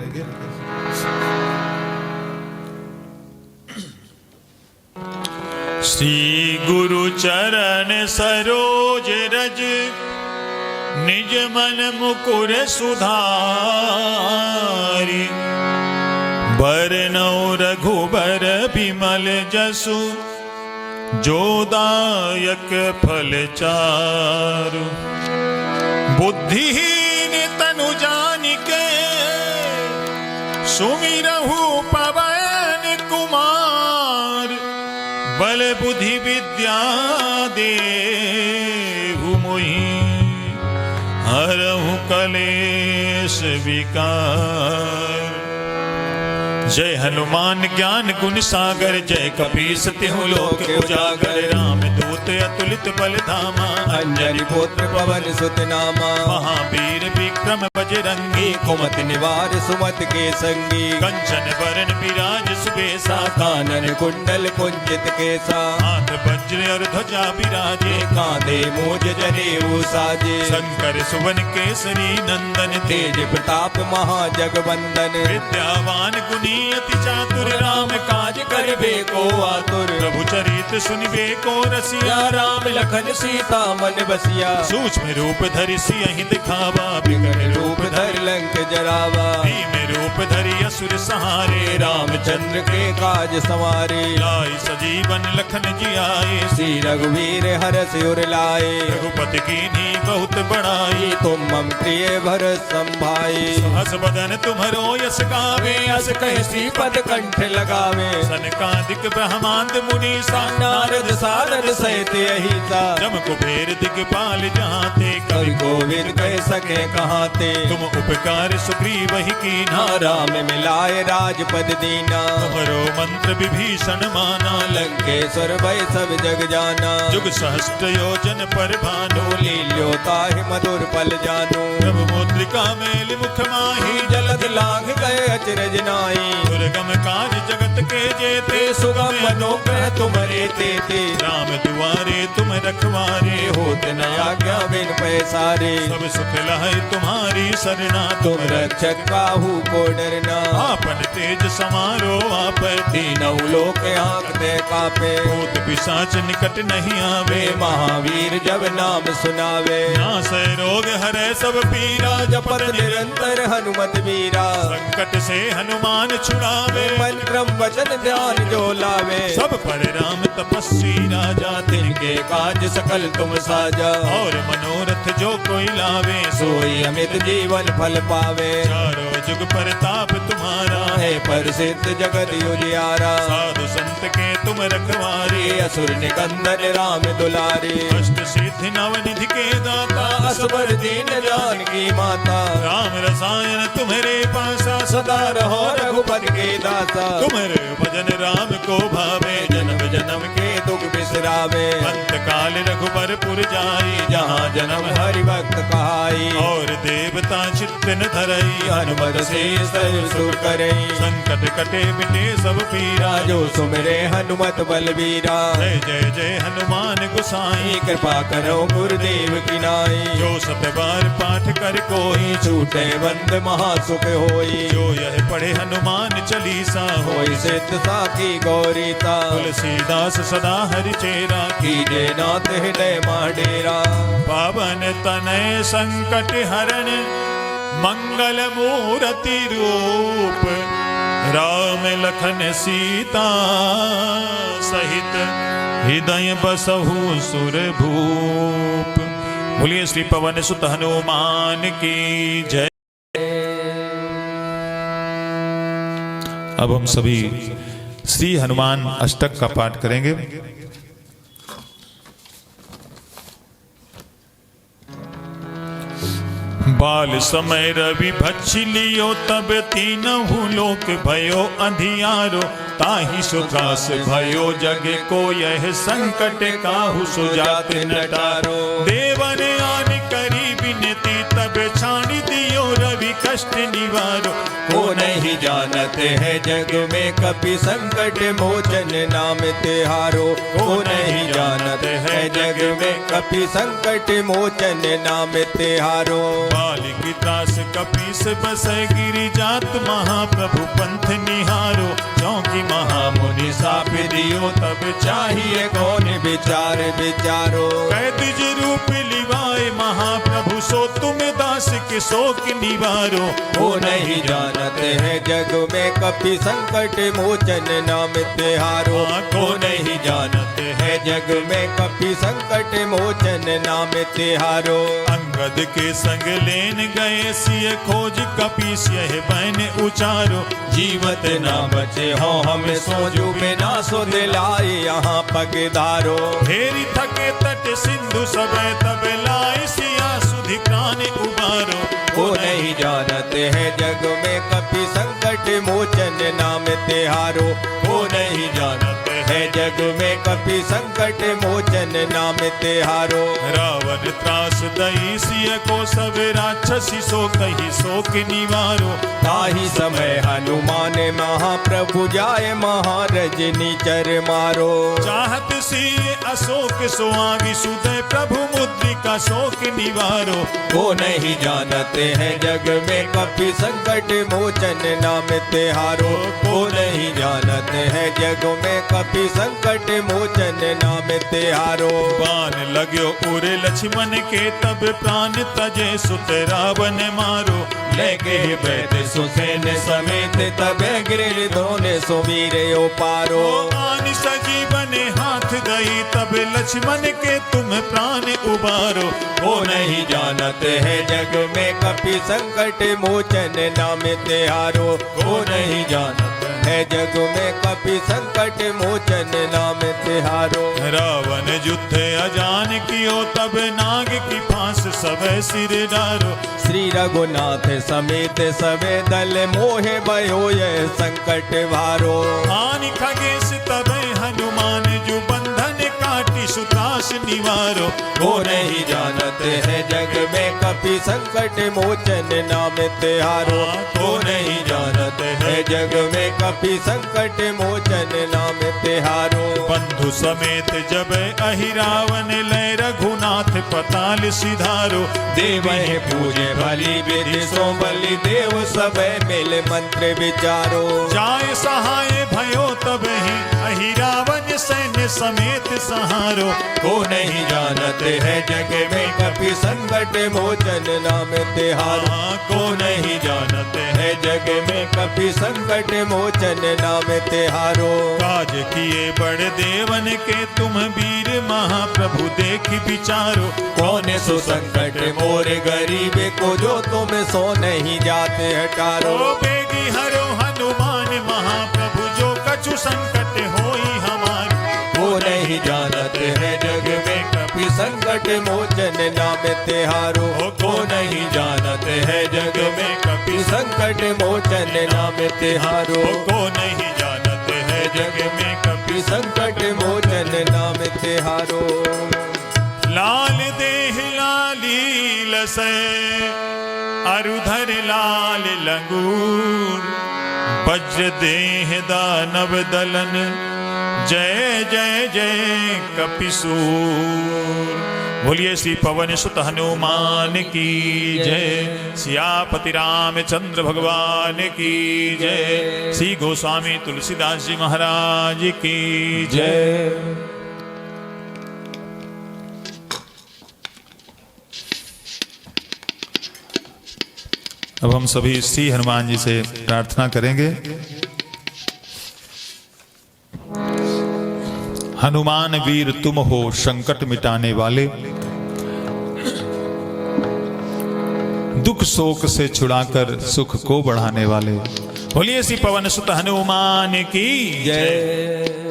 श्री गुरु चरण सरोज रज, निज मन मुकुर सुधारि। बरनौ रघुबर बिमल जसु, जो दायक फल चारु। बुद्धिहीन तनु जानिके, सुमिरहु पवन कुमार। बल बुद्धि विद्या देहु मोहि, हरहु कलेश विकार। जय हनुमान ज्ञान गुण सागर, जय कपीस तिहु लोक उजागर। राम दूत अतुलित बल धामा, अंजनी पुत्र पवन सुत नामा। महावीर विक्रम बजरंगी, कुमति निवार सुमत के संगी। कंचन बरन विराज सुबेसा, कानन कुंडल कुंचित केसा। हाथ वज्र और ध्वजा विराजे, कांधे मूज जनेऊ साजे। शंकर सुवन केसरी नंदन, तेज प्रताप महाजगवंदन। विद्यावान गुणी अति चातुर, राम काज करिबे को आतुर। प्रभु चरित सुनिबे को रसिया। राम लखन सीता मन बसिया। सूक्ष्म रूप धरि सियहि दिखावा, विकट रूप धर लंक जरावा। भीम रूप धरि असुर सहारे। रामचंद्र के काज सवारे। लाई सजीवन लखन जियाए, श्री रघुवीर हरष उर लाए। रघुपति कीन्ही बहुत बड़ाई, तुम मम प्रिय भरत संभाई। हस बदन तुम्हरो यस गावे, अस कहि श्रीपद कंठ लगावे। सनकादिक ब्रह्मांड मुनीसा, नारद सारद सहित अहिसा। जम कुबेर दिगपाल जहाते, कवि गोविंद कह सके कहाते। तुम उपकार सुग्रीव ही कीन्हा। राम मिलाए राजपद दीना। तुम्हरो मंत्र विभीषण माना, लंकेश्वर भय सब जग जाना। जुग सहस्त्र योजन पर भानु, लील्यो ताहि मधुर पल जानो। प्रभु मुद्रिका मेल मुख माही, जलद लांघ गए अचरज नाई। दुर्गम काज जगत के जेते, सुगम मनोग्रह तुम्हारे तेते। राम दुआरे तुम रखवारे, होत न आज्ञा बिन पैसारे। सब सुख लहै तुम्हारी सरना, तुम रक्षक काहू को डरना। आपन तेज समारो आप, तीनों लोक आंकते कापे। भूत पिशाच निकट नहीं आवे। महावीर जब नाम सुनावे। नासै रोग हरै सब पीरा, जपत निरंतर हनुमत वीरा। संकट से हनुमान छुड़ावे, मन क्रम वचन ध्यान जो लावे। सब पर राम तपस्वी राजा, तिनके काज सकल तुम साजा। और मनोरथ जो कोई लावे, सोई अमित जीवन फल पावे। चारों जुग परताप तुम्हारा, है प्रसिद्ध जगत उजियारा। साधु संत के तुम रखवारे, असुर निकंदन राम दुलारे। अष्ट सिद्धि नवनिधि के दाता, असबर दीन जानकी माता। राम रसायन तुम्हारे पासा, सदा रहो रघुपति के दासा। तुम्हारे भजन राम को भावे, जन्म जन्म के दुख बिसरावे। अंत काल रघुबरपुर जाई, जहाँ जन्म हरि भक्त कहाई। और देवता चित्त न धरई, हनुमत से सुर करई। संकट कटे मिटे सब पीरा, जो सुमिरे हनुमत बलबीरा। जय जय जय हनुमान गोसाई, कृपा करो गुरुदेव की नाई। जो सब बार पाठ कर कोई, छूटे बंद महासुख होई। जो यह पढ़े हनुमान चालीसा, होई सिद्ध साखी गौरीता। तुलसीदास सदा हरि चेरा, कीजे नाथ हृदय माडेरा। पावन तनय संकट हरण, मंगल मूर्ति रूप। राम लखन सीता सहित, हृदय बसहु सुर भूप। बोलिए श्री पवन सुत हनुमान की जय। अब हम सभी श्री हनुमान अष्टक का पाठ करेंगे। बाल समय रवि भक्षि लियो, तब तीनहु लोक भयो अंधियारो। ताहि सुखास भयो जग को, यह संकट काहू सुजात नटारो। देवन आन करी विनती, तब छाणी दियो रवि कष्ट निवारो। को नहीं जानते है जग में कपि संकट मोचन नाम तिहारो। को नहीं जानते है जग में कपि संकट मोचन नाम तिहारो। बालिक त्रास कपीस बसै, गिरि जात महाप्रभु पंथ निहारो। क्योंकि महामुनि साप दियो तब चाहिए कौन विचार विचारो। कैद रूप लिवाए महाप्रभु, सो तुम दास के शोक निवारो। वो नहीं जानते हैं जग में कपि संकट मोचन नाम तिहारो। को नहीं जानते हैं जग में कपि संकट मोचन नाम तिहारो। अंगद के संग लेन गए, सिय खोज कपीस यह बैन उचारो। जीवत ना बचे हो हम सोजू में ना सो दिलाए यहाँ पगधारो। फेरी थके तट सिंधु सबे, तब लाए सिया सुधि प्राण उबारो। वो नहीं जानते हैं जग में कपि संकट मोचन नाम तिहारो। वो नहीं जानते हैं जग में कपि संकट मोचन नाम तिहारो। रावण त्रास दई, सिय को सब राक्षसी सो कही शोक निवारो। ताहि समय हनुमान महाप्रभु जाय, महारजनी चर मारो। चाहत सिय अशोक सुहागी, सुदय प्रभु मुद्रिका शोक निवारो। वो नहीं जानते हैं जग में कपि संकट मोचन नाम तिहारो। वो नहीं जानते हैं जग में कपि संकट मोचन नाम तिहारो। बाण लाग्यो उरे लक्ष्मण के, तब प्राण तजे सुत रावण मारो। लेके बैठ सुसेन समेत, तब गिर धोने सुवीर पारो। आन सजीवन हाथ गई, तब लक्ष्मण के तुम प्राण उबारो। वो नहीं जानते हैं जग में कपि संकट मोचन नाम तिहारो। वो नहीं जानते है जग में कपि संकट मोचन नाम तिहारो। रावण युद्ध अजान कियो, तब नाग की फांस सबे सिर डारो। श्री रघुनाथ समेत सबे दल, मोहे भयो यह संकट भारो। आन खगेश तब हनुमान, जो बंधन काटी सुत्रास निवारो। वो नहीं जानते हैं जग में कपि संकट मोचन नाम तिहारो। वो नहीं जानते हैं जग में कपि संकट मोचन नाम तिहारो। बंधु समेत जब अहिरावन, लय रघुनाथ पताल सिधारो। देव पूजे भली विधि, सो बलि देव सब मिल मंत्र विचारो। जाय सहाय भयो तब ही, अहिरावन सैन्य समेत सहारो। को नहीं जानत है जग में कपि संकट मोचन नाम तिहारो। को नहीं जानत है जग में कपि संकट मोचन नाम तिहारो। काज किए बड़े देवन के तुम वीर महाप्रभु देख विचारो। कौन सो संकट मोर गरीब को जो तुम सो नहीं जाते हटारो। ओ बेगी हरो हनुमान महाप्रभु जो कछु संकट होई हमारे। वो नहीं जानत है जग में कपि संकट मोचन नाम तिहारो। को नहीं जानत है जग में कपि संकट मोचन नाम तिहारो। को नहीं जानत है जग में कपि संकट मोचन नाम तिहारो। लाल देह लाली लसै अरुधर लाल लंगूर। वज्र देह दानव दलन जय जय जय कपिसूर। बोलिए श्री पवन सुत हनुमान की जय। सियापति रामचंद्र भगवान की जय। श्री गोस्वामी तुलसीदास जी महाराज की जय। अब हम सभी श्री हनुमान जी से प्रार्थना करेंगे। हनुमान वीर तुम हो संकट मिटाने वाले। दुख शोक से छुड़ाकर सुख को बढ़ाने वाले। बोलिए श्री पवन सुत हनुमान की जय।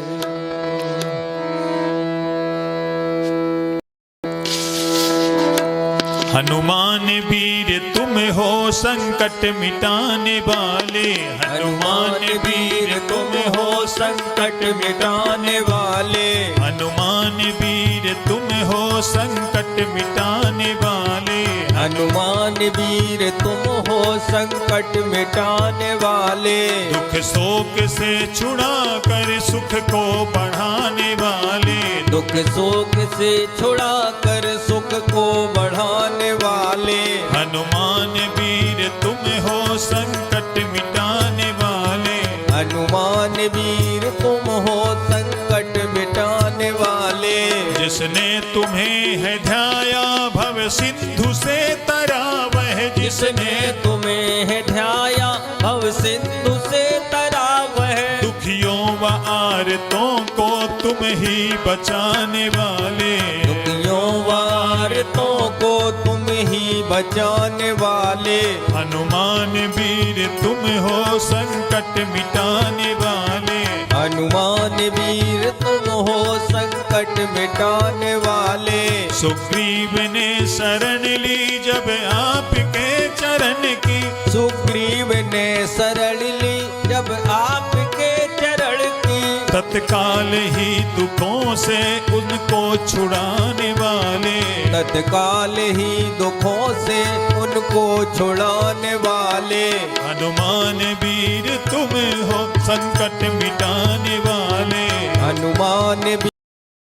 हनुमान वीर तुम हो संकट मिटाने वाले। हनुमान वीर तुम हो संकट मिटाने वाले। हनुमान वीर तुम हो संकट मिटाने वाले। हनुमान वीर तुम हो संकट मिटाने वाले। दुख शोक से छुड़ा कर सुख को बढ़ाने वाले। दुख शोक से छुड़ा कर सुख को बढ़ाने वाले। हनुमान वीर तुम हो संकट मिटाने वाले। हनुमान वीर तुम हो संकट मिटाने वाले। जिसने तुम्हें है ध्याया भव सिंधु से तरा वह। जिसने तुम्हें है ध्याया भव सिंधु से तरा वह। दुखियों व आरतों को तुम ही बचाने वाले। दुखियों व आरतों को तुम ही बचाने वाले। हनुमान वीर तुम हो संकट मिटाने वाले। हनुमान वीर तुम हो संकट मिटाने वाले। सुग्रीव ने शरण ली जब आपके चरण की। सुग्रीव ने शरण ली जब आपके चरण की। तत्काल ही दुखों से उनको छुड़ाने वाले। तत्काल ही दुखों से उनको छुड़ाने वाले। हनुमान वीर तुम हो संकट मिटाने वाले। हनुमान वीर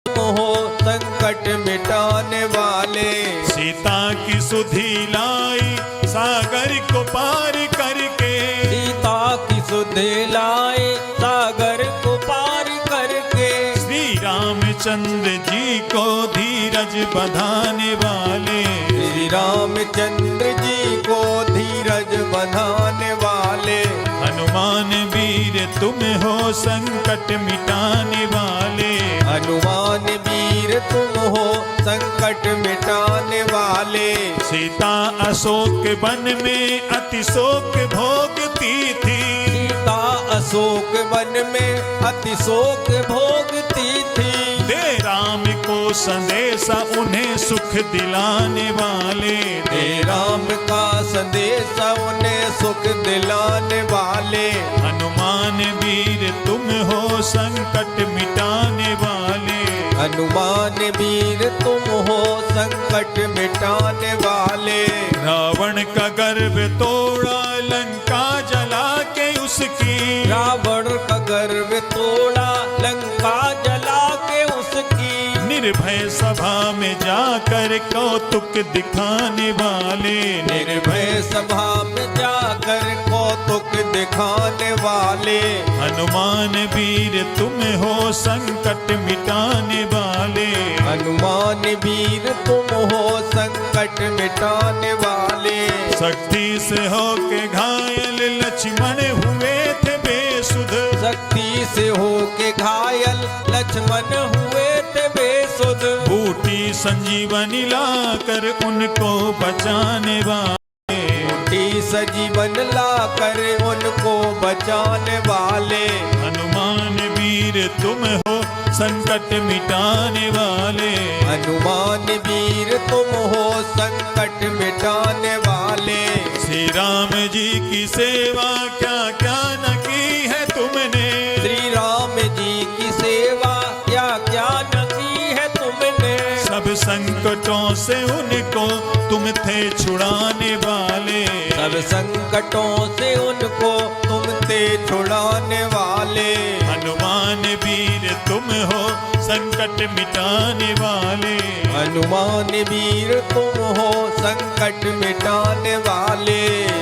तुम हो संकट मिटाने वाले। सीता की सुधि लाई सागर को पार करके। सीता की सुधि लाई सागर को पार करके। श्री रामचंद्र जी को धीरज बंधाने वाले। श्री रामचंद्र जी को धीरज बंधाने वाले। हनुमान वीर तुम हो संकट मिटाने वाले। हनुमान वीर तुम हो संकट मिटाने वाले। सीता अशोक वन में अति शोक भोगती थी। सीता अशोक वन में अति शोक भोगती थी। दे राम को संदेशा उन्हें सुख दिलाने वाले। दे राम का संदेशा उन्हें सुख दिलाने वाले। हनुमान वीर तुम हो संकट मिटाने वाले। हनुमान वीर तुम हो संकट मिटाने वाले। रावण का गर्व तोड़ा लंका जला के उसकी। रावण का गर्व तोड़ा लंका जला के उसकी। निर्भय सभा में जाकर कौतुक दिखाने वाले। निर्भय सभा में जाकर कौतुक दुख दिखाने वाले। हनुमान वीर तुम हो संकट मिटाने वाले। हनुमान वीर तुम हो संकट मिटाने वाले। शक्ति से होके घायल लक्ष्मण हुए थे बेसुध। शक्ति से होके घायल लक्ष्मण हुए थे बेसुध। बूटी संजीवनी लाकर उनको बचाने वाले। बूटी सजीवन लाकर उनको बचाने वाले। हनुमान वीर तुम हो संकट मिटाने वाले। हनुमान वीर तुम हो संकट मिटाने वाले। श्री राम जी की सेवा क्या क्या न की है तुमने। श्री राम जी की सेवा क्या क्या न की है तुमने। सब संकटों से उनको तुम थे छुड़ाने वाले। सब संकटों से उनको तुम थे छुड़ाने वाले। हनुमान वीर तुम हो संकट मिटाने वाले। हनुमान वीर तुम हो संकट मिटाने वाले।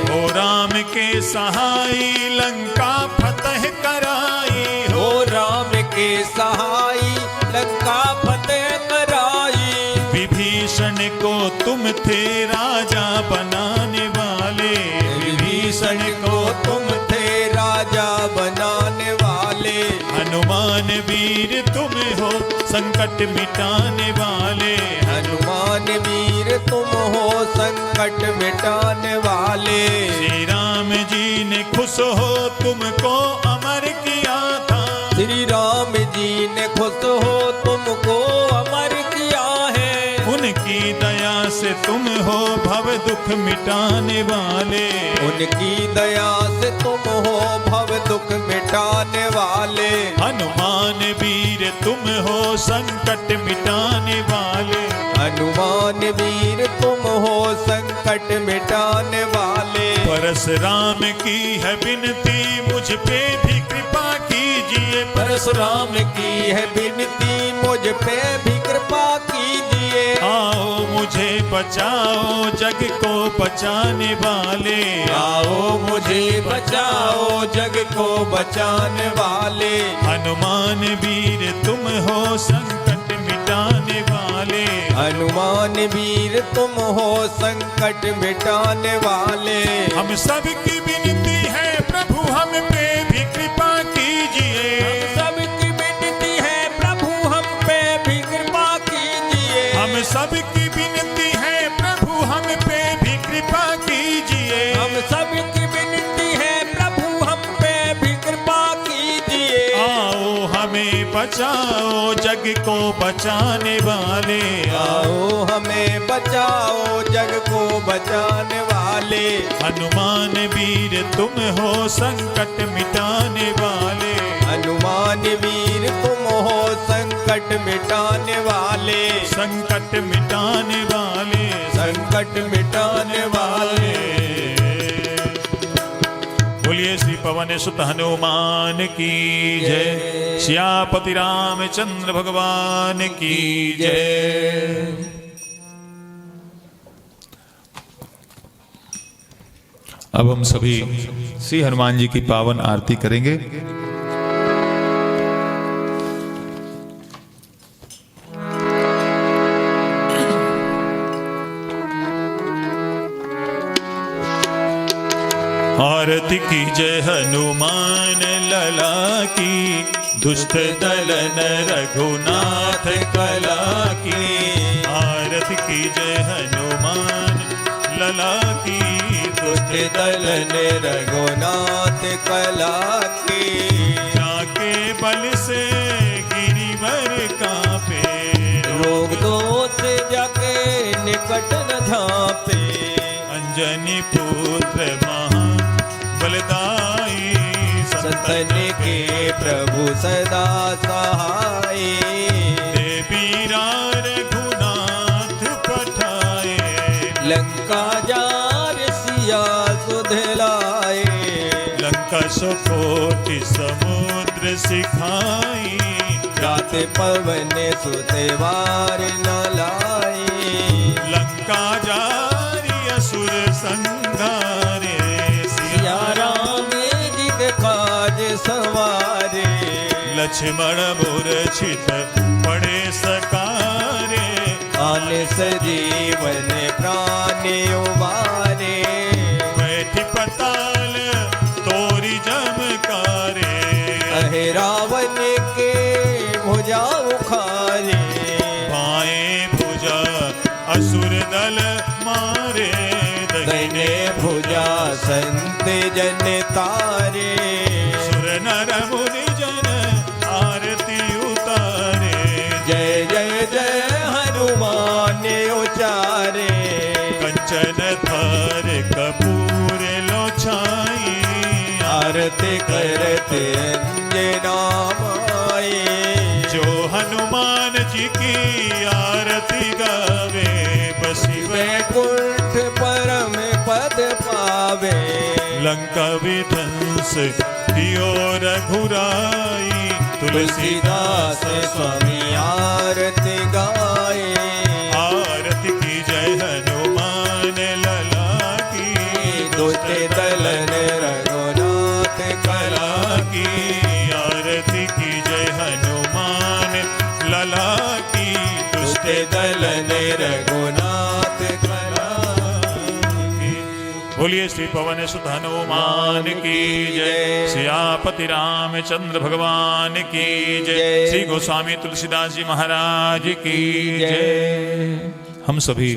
हो राम के सहाय लंका फतह कराई। हो राम के सहाय लंका फतेह कराई। विभीषण को तुम थे राजा बनाने वाले। विभीषण को तुम थे राजा बनाने वाले। हनुमान वीर तुम हो संकट मिटाने वाले। हनुमान वीर तुम हो संकट मिटाने वाले। श्री राम जी ने खुश हो तुमको अमर किया था। श्री राम जी ने खुश हो तुमको अमर किया है। उनकी दया से तुम हो भव दुख मिटाने वाले। उनकी दया से तुम हो भव दुख मिटाने वाले। हनुमान वीर तुम हो संकट मिटाने वाले। हनुमान वीर तुम हो संकट मिटाने वाले। परशुराम की है विनती मुझ पे भी कृपा कीजिए। परशुराम की है विनती मुझ पे भी कृपा कीजिए। आओ मुझे बचाओ जग को बचाने वाले। आओ मुझे बचाओ जग को बचाने वाले। हनुमान वीर तुम हो संकट मिटाने वाले। हनुमान वीर तुम हो संकट मिटाने वाले। हम सबकी विनती है प्रभु हम पे भी कृपा कीजिए। हम सबकी विनती है प्रभु हम पे भी कृपा कीजिए। हम सबकी विनती है प्रभु हम पे भी कृपा कीजिए। हम सबकी विनती है प्रभु हम पे भी कृपा कीजिए। आओ हमें बचाओ जग को बचाने वाले। आओ हमें बचाओ जग को बचाने वाले। हनुमान वीर तुम हो संकट मिटाने वाले। हनुमान वीर तुम हो संकट मिटाने वाले। संकट मिटाने वाले। संकट मिटाने वाले। बोलिए श्री पवन सुत हनुमान की जय। सियापति रामचंद्र भगवान की जय। अब हम सभी श्री हनुमान जी की पावन आरती करेंगे। आरती की जय हनुमान लला की। दुष्ट दलन रघुनाथ कला की। आरती की जय हनुमान लला की। दुष्ट दलन रघुनाथ कला की। जाके बल से गिरिवर कांपे। रोग दोष जाके निकट न झांपे। अंजनी पुत्र महा बलदाई। संतन के प्रभु सदा सहाय। देवीरा रघुनाथ पठाए। लंका जार सिया सुधलाए। लंका सुकोटि समुद्र सिखाई। जाते पवन सुतेवार न लाए। लंका जारी असुर संघारे। सिया राम सवारे लक्ष्मण मूर्छित पड़े सकारे काल सजीवन प्राण उबारे बैठी पताल तोरी जमकारे अहे रावण के भुजा उखारे बाएं भुजा असुर दल मारे दहिने भुजा संत जन तारे सुर नर मुनि जन आरती उतारे जय जय जय हनुमान उचारे कंचन थार कपूर लो छाई आरती करते अंजना माई जो हनुमान जी की आरती गावे बसी वैकुंठ परम पद पावे लंका विध्वंस कियो रघुराई तुलसीदास स्वामी आरती गाए आरती की जय हनुमान लला की दुष्ट दलन रघुनाथ कला की आरती की जय हनुमान लला की दुष्ट दलन रघुनाथ कला की। बोलिए श्री पवन सुत हनुमान की जय सियापति रामचंद्र भगवान की जय श्री गोस्वामी तुलसीदास जी महाराज की जय। हम सभी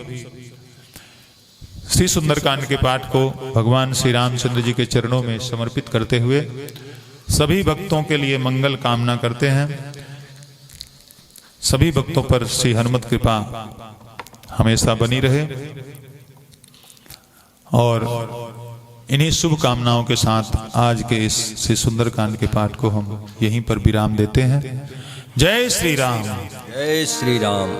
श्री सुंदरकांड के पाठ को भगवान श्री रामचंद्र जी के चरणों में समर्पित करते हुए सभी भक्तों के लिए मंगल कामना करते हैं। सभी भक्तों पर श्री हनुमत कृपा हमेशा बनी रहे और इन्हीं शुभ कामनाओं के साथ आज के इस श्री सुंदरकांड के पाठ को हम यहीं पर विराम देते हैं। जय श्री राम। जय श्री राम।